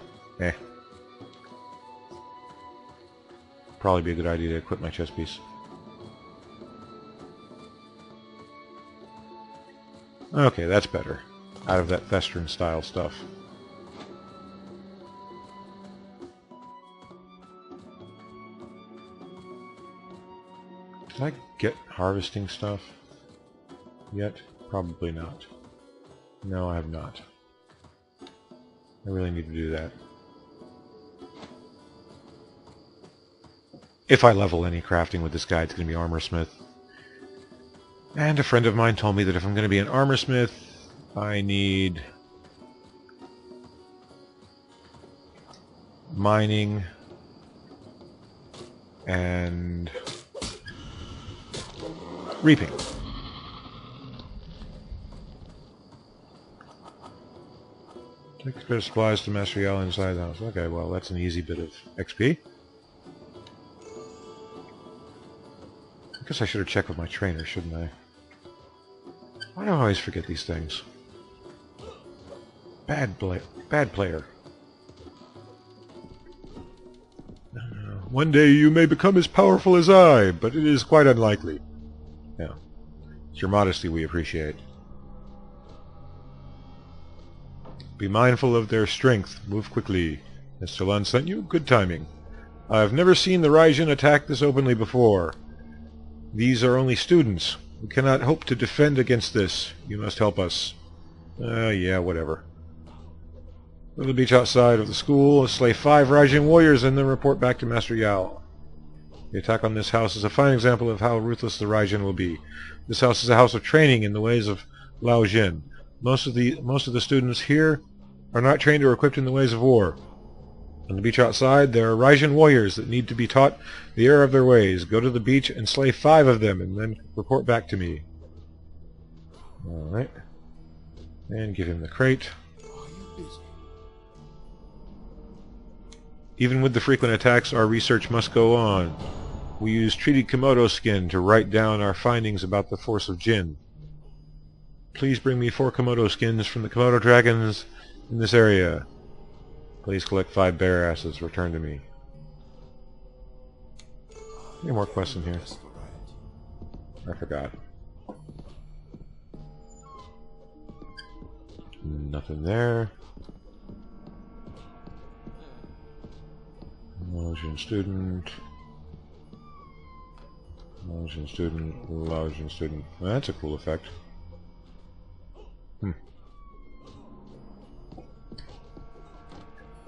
Probably be a good idea to equip my chest piece. Okay, that's better. Out of that Western style stuff. Did I get harvesting stuff yet? Probably not. No, I have not. I really need to do that. If I level any crafting with this guy, it's going to be armorsmith. And a friend of mine told me that if I'm going to be an armorsmith, I need mining and reaping. Take a bit of supplies to Master Yell inside the house. Okay, well, that's an easy bit of XP. I guess I should have checked with my trainer, shouldn't I? Why do I always forget these things? Bad player. One day you may become as powerful as I, but it is quite unlikely. Yeah. It's your modesty we appreciate. Be mindful of their strength. Move quickly. As Talon sent you, good timing. I have never seen the Raijin attack this openly before. These are only students. We cannot hope to defend against this. You must help us. Yeah, whatever. Go to the beach outside of the school, slay 5 Raijin warriors, and then report back to Master Yao. The attack on this house is a fine example of how ruthless the Raijin will be. This house is a house of training in the ways of looooong. Most of the students here are not trained or equipped in the ways of war. On the beach outside, there are Raijin warriors that need to be taught the error of their ways. Go to the beach and slay 5 of them, and then report back to me. Alright. And give him the crate. Even with the frequent attacks, our research must go on. We use treated Komodo skin to write down our findings about the force of Jin. Please bring me 4 Komodo skins from the Komodo dragons in this area. Please collect 5 bear asses. Return to me. Any more quests in here? I forgot. Nothing there. Laotian student. Laotian student. Laotian student. Well, that's a cool effect.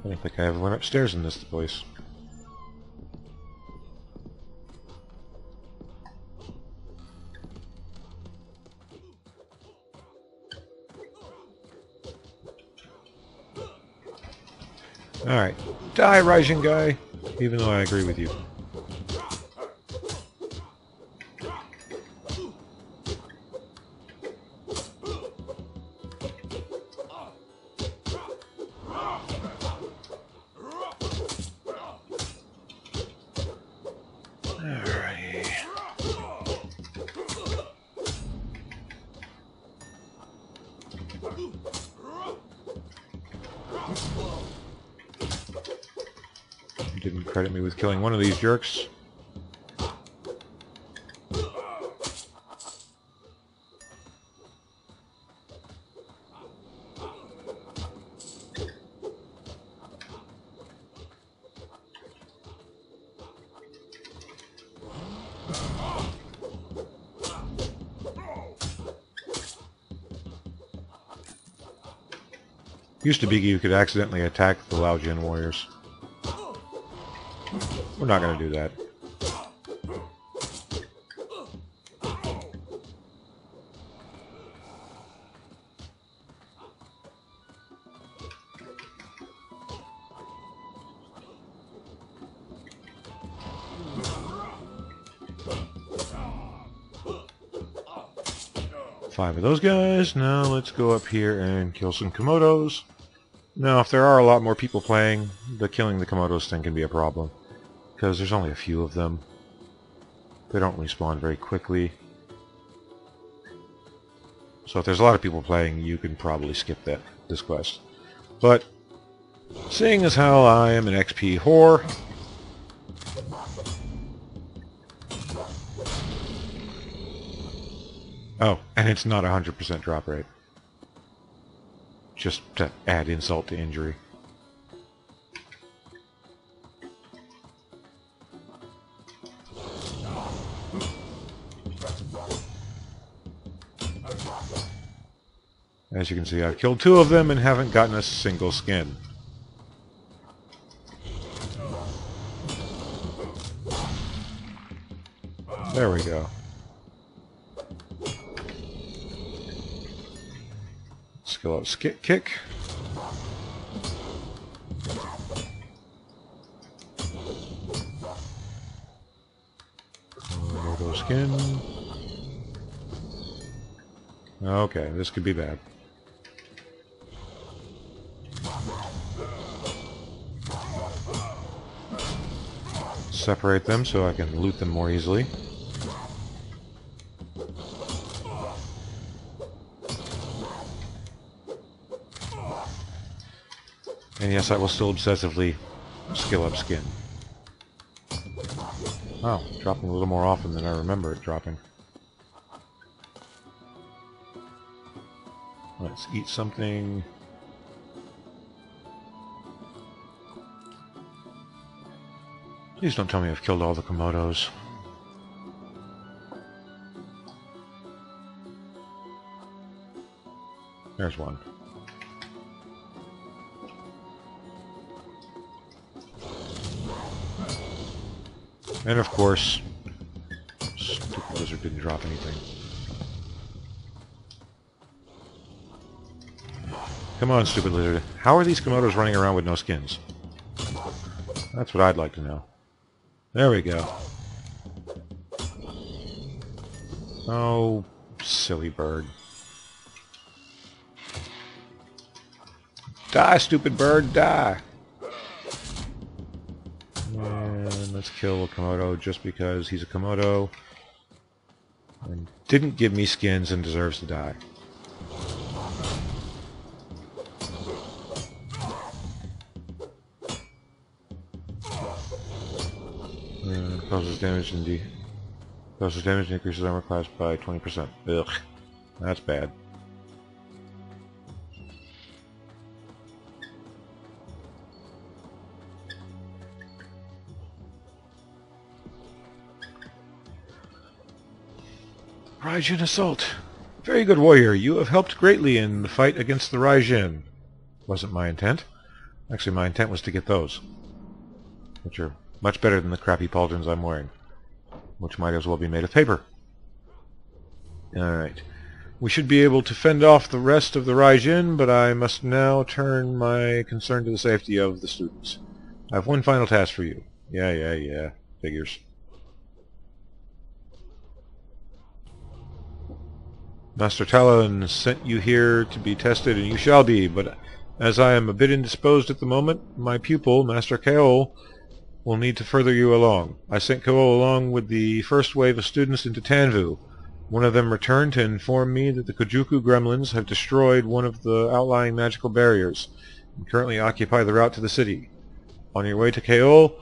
I don't think I ever went upstairs in this place. Alright. Die, Raijin guy! Even though I agree with you. Didn't credit me with killing one of these jerks. Used to be you could accidentally attack the Laotian warriors. We're not going to do that. Five of those guys. Now let's go up here and kill some Komodos. Now, if there are a lot more people playing, the killing the Komodos thing can be a problem. Because there's only a few of them. They don't respawn very quickly. So if there's a lot of people playing, you can probably skip this quest. But, seeing as how I am an XP whore... Oh, and it's not 100% drop rate. Just to add insult to injury. As you can see, I've killed 2 of them and haven't gotten a single skin. There we go. Skill up kick. Komodo skin. Okay, this could be bad. Separate them so I can loot them more easily. And yes, I will still obsessively skill up skin. Oh, dropping a little more often than I remember it dropping. Let's eat something. Please don't tell me I've killed all the Komodos. There's one. And of course, stupid lizard didn't drop anything. Come on, stupid lizard. How are these Komodos running around with no skins? That's what I'd like to know. There we go. Oh, silly bird. Die, stupid bird, die! And let's kill a Komodo just because he's a Komodo and didn't give me skins and deserves to die. Causes damage and increases armor class by 20%. Ugh, that's bad. Raijin Assault. Very good warrior. You have helped greatly in the fight against the Raijin. Wasn't my intent. Actually, my intent was to get those, which are much better than the crappy pauldrons I'm wearing, which might as well be made of paper. Alright. We should be able to fend off the rest of the Raijin, but I must now turn my concern to the safety of the students. I have one final task for you. Yeah. Figures. Master Talon sent you here to be tested, and you shall be, but as I am a bit indisposed at the moment, my pupil, Master Kaol, will need to further you along. I sent Kaol along with the first wave of students into Tanvu. One of them returned to inform me that the Kojuku gremlins have destroyed one of the outlying magical barriers and currently occupy the route to the city. On your way to Kaol,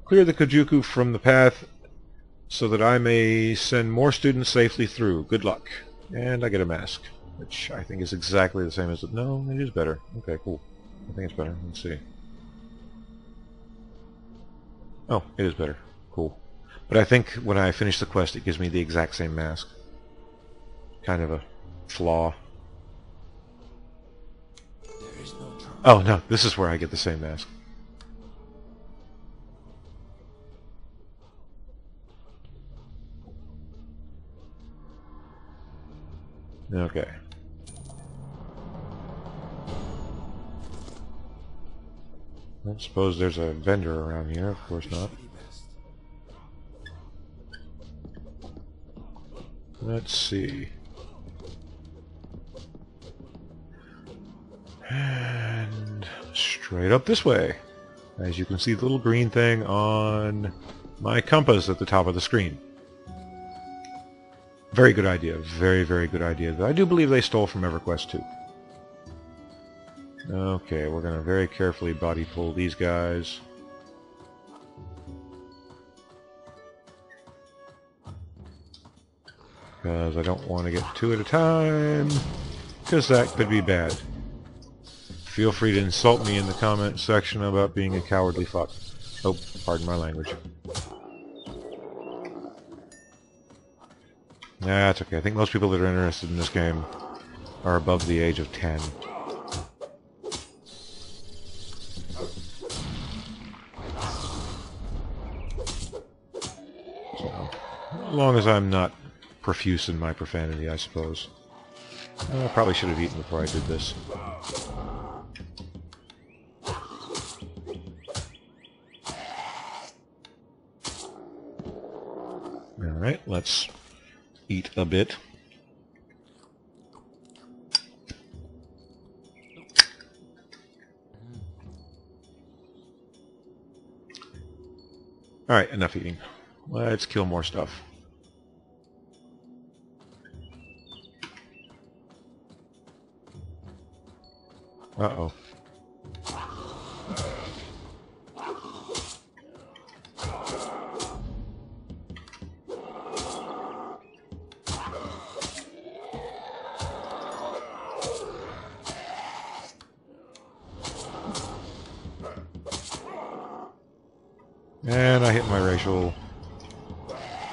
clear the Kojuku from the path so that I may send more students safely through. Good luck. And I get a mask, which I think is exactly the same as it. No, it is better. Okay, cool. I think it's better. Let's see. Oh, it is better. Cool. But I think when I finish the quest, it gives me the exact same mask. Kind of a flaw. Oh, no, this is where I get the same mask. Okay. I don't suppose there's a vendor around here. Of course not. Let's see. And straight up this way. As you can see, the little green thing on my compass at the top of the screen. Very good idea. Very, very good idea. I do believe they stole from EverQuest 2. Okay, we're going to very carefully body pull these guys. Because I don't want to get two at a time, because that could be bad. Feel free to insult me in the comment section about being a cowardly fuck. Oh, pardon my language. That's okay. I think most people that are interested in this game are above the age of 10. So, as long as I'm not profuse in my profanity, I suppose. I probably should have eaten before I did this. Alright, let's eat a bit. Alright, enough eating. Let's kill more stuff. Uh-oh. And I hit my racial,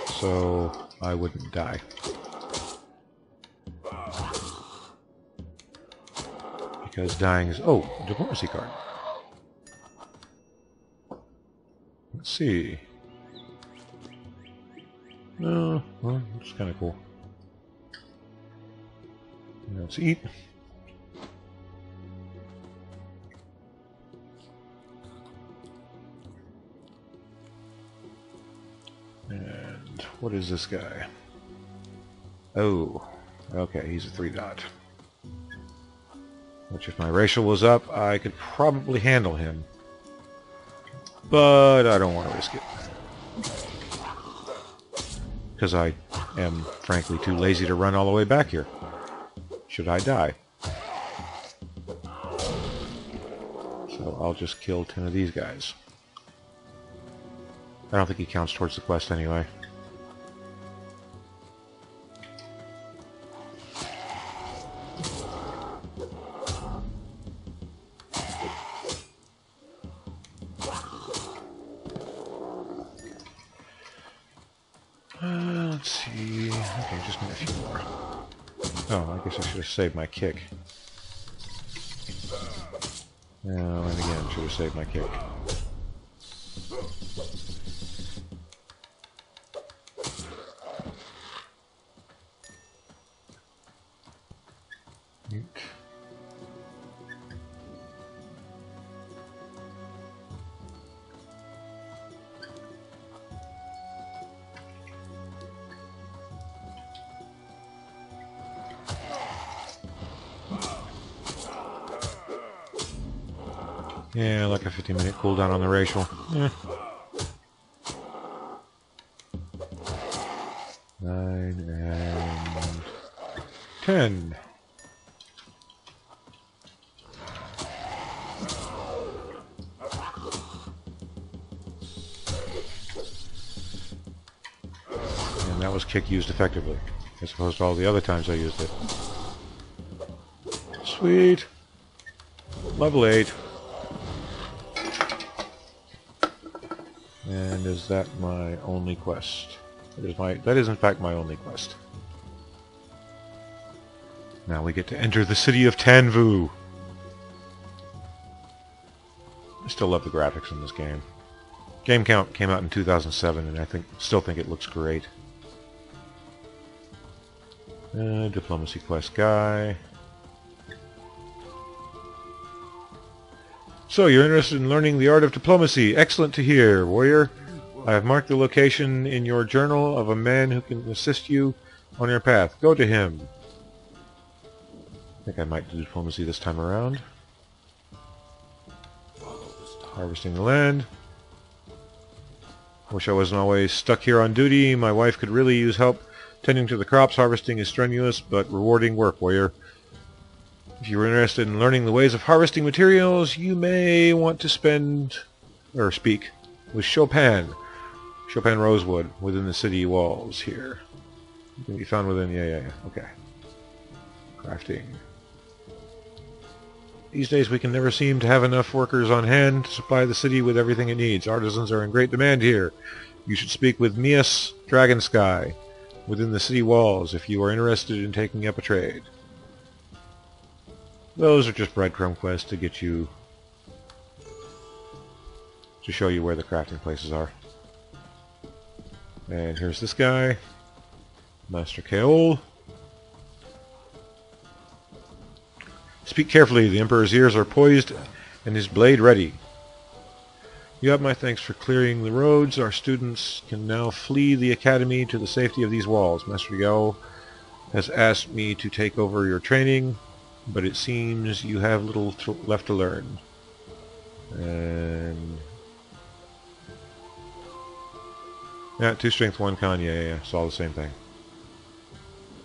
so I wouldn't die. Because dying is... Oh, a diplomacy card. Let's see. No, well, it's kind of cool. Let's eat. What is this guy? Oh, okay, he's a 3-dot. Which, if my racial was up, I could probably handle him. But I don't want to risk it. Because I am, frankly, too lazy to run all the way back here. Should I die? So I'll just kill 10 of these guys. I don't think he counts towards the quest anyway. Let's see. Okay, just need a few more. Oh, I guess I should have saved my kick. Oh, and again, should have saved my kick. Yeah, like a 15-minute cooldown on the racial. Eh. 9 and 10. And that was kick used effectively, as opposed to all the other times I used it. Sweet! Level 8. And is that my only quest? That is in fact my only quest. Now we get to enter the city of Tanvu. I still love the graphics in this game. Game Count came out in 2007, and I still think it looks great. Diplomacy quest guy. So, you're interested in learning the art of diplomacy. Excellent to hear, warrior. I have marked the location in your journal of a man who can assist you on your path. Go to him. I think I might do diplomacy this time around. Harvesting the land. Wish I wasn't always stuck here on duty. My wife could really use help tending to the crops. Harvesting is strenuous but rewarding work, warrior. If you are interested in learning the ways of harvesting materials, you may want to speak with Chopin Rosewood, within the city walls here. You can be found within, yeah, okay. Crafting. These days we can never seem to have enough workers on hand to supply the city with everything it needs. Artisans are in great demand here. You should speak with Mias Dragonsky, within the city walls, if you are interested in taking up a trade. Those are just breadcrumb quests to get you... to show you where the crafting places are. And here's this guy. Master Kaol. Speak carefully. The Emperor's ears are poised and his blade ready. You have my thanks for clearing the roads. Our students can now flee the academy to the safety of these walls. Master Kaol has asked me to take over your training, but it seems you have little left to learn. And... yeah, 2 strength, 1 con, yeah, it's all the same thing.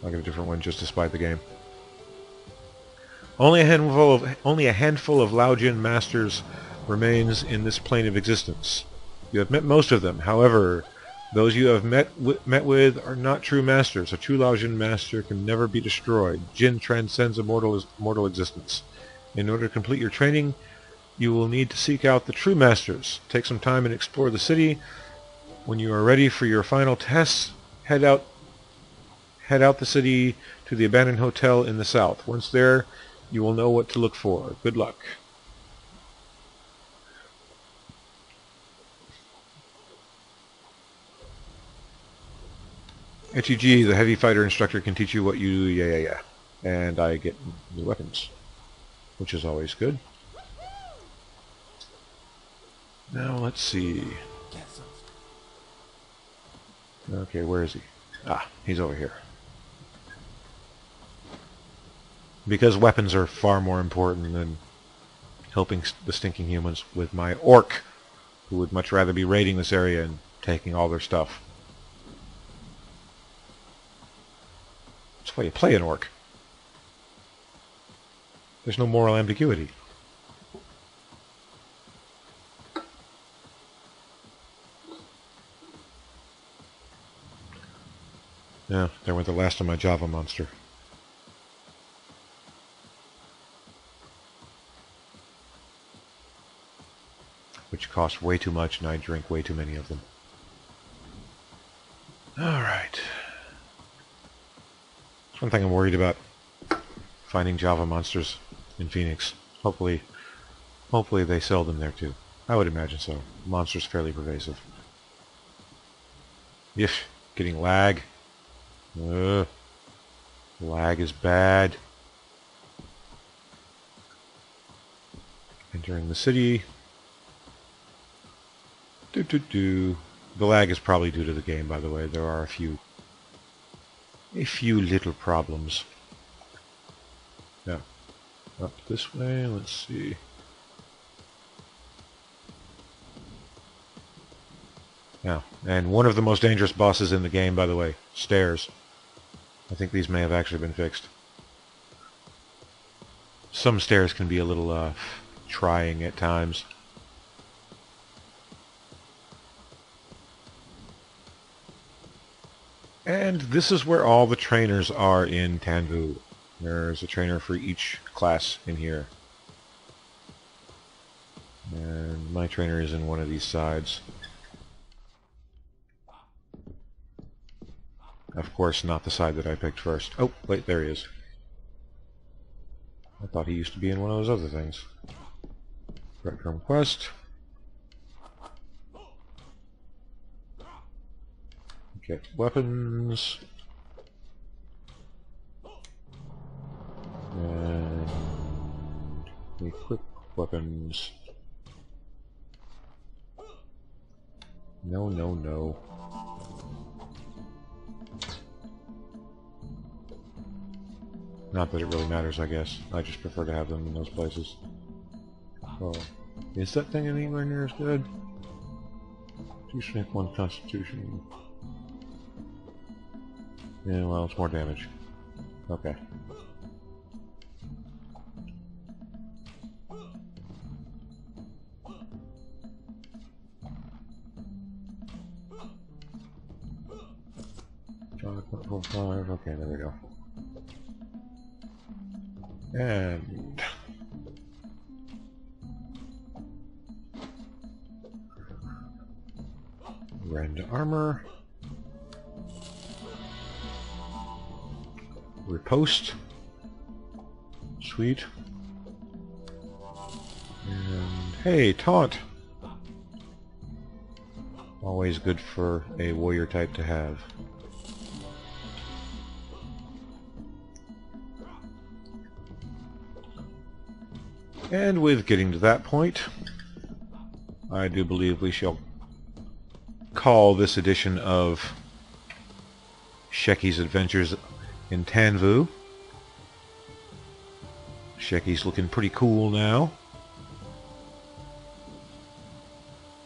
I'll get a different one just to spite the game. Only a handful of Laojin masters remains in this plane of existence. You have met most of them. However, those you have met with are not true masters. A true Laojin master can never be destroyed. Jin transcends a mortal existence. In order to complete your training, you will need to seek out the true masters. Take some time and explore the city. When you are ready for your final tests, head out the city to the abandoned hotel in the south. Once there, you will know what to look for. Good luck. HEG, the heavy fighter instructor, can teach you what you do, yeah. And I get new weapons, which is always good. Now, let's see. Okay, where is he? Ah, he's over here. Because weapons are far more important than helping the stinking humans with my orc, who would much rather be raiding this area and taking all their stuff. That's why you play an orc. There's no moral ambiguity. Yeah, there went the last of my Java monster. Which cost way too much, and I drink way too many of them. Alright. That's one thing I'm worried about, finding Java monsters in Phoenix. Hopefully they sell them there too. I would imagine so. Monster's fairly pervasive. Yiff, getting lag. Lag is bad. Entering the city. The lag is probably due to the game, by the way. There are a few little problems. Yeah. Up this way, let's see. Yeah, and one of the most dangerous bosses in the game, by the way, stairs. I think these may have actually been fixed. Some stairs can be a little trying at times. And this is where all the trainers are in Tanvu. There's a trainer for each class in here. And my trainer is in one of these sides. Of course, not the side that I picked first. Oh, wait, there he is. I thought he used to be in one of those other things. Breadcrumb quest. Get weapons. And equip weapons. No, no, no. Not that it really matters, I guess. I just prefer to have them in those places. Oh. Is that thing anywhere near as good? 2 strength, 1 constitution. Yeah, well, it's more damage. Okay. Okay, there we go. And rend armor. Riposte. Sweet. And hey, taunt. Always good for a warrior type to have. And with getting to that point, I do believe we shall call this edition of Schecky's Adventures in Tanvu. Schecky's looking pretty cool now,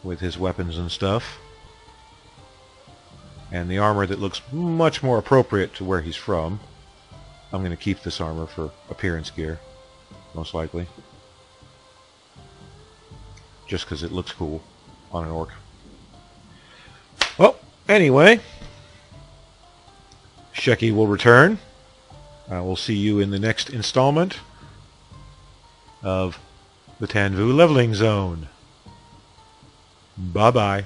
with his weapons and stuff. And the armor that looks much more appropriate to where he's from. I'm going to keep this armor for appearance gear, most likely. Just because it looks cool on an orc. Well, anyway, Schecky will return. I will see you in the next installment of the Tanvu Leveling Zone. Bye-bye.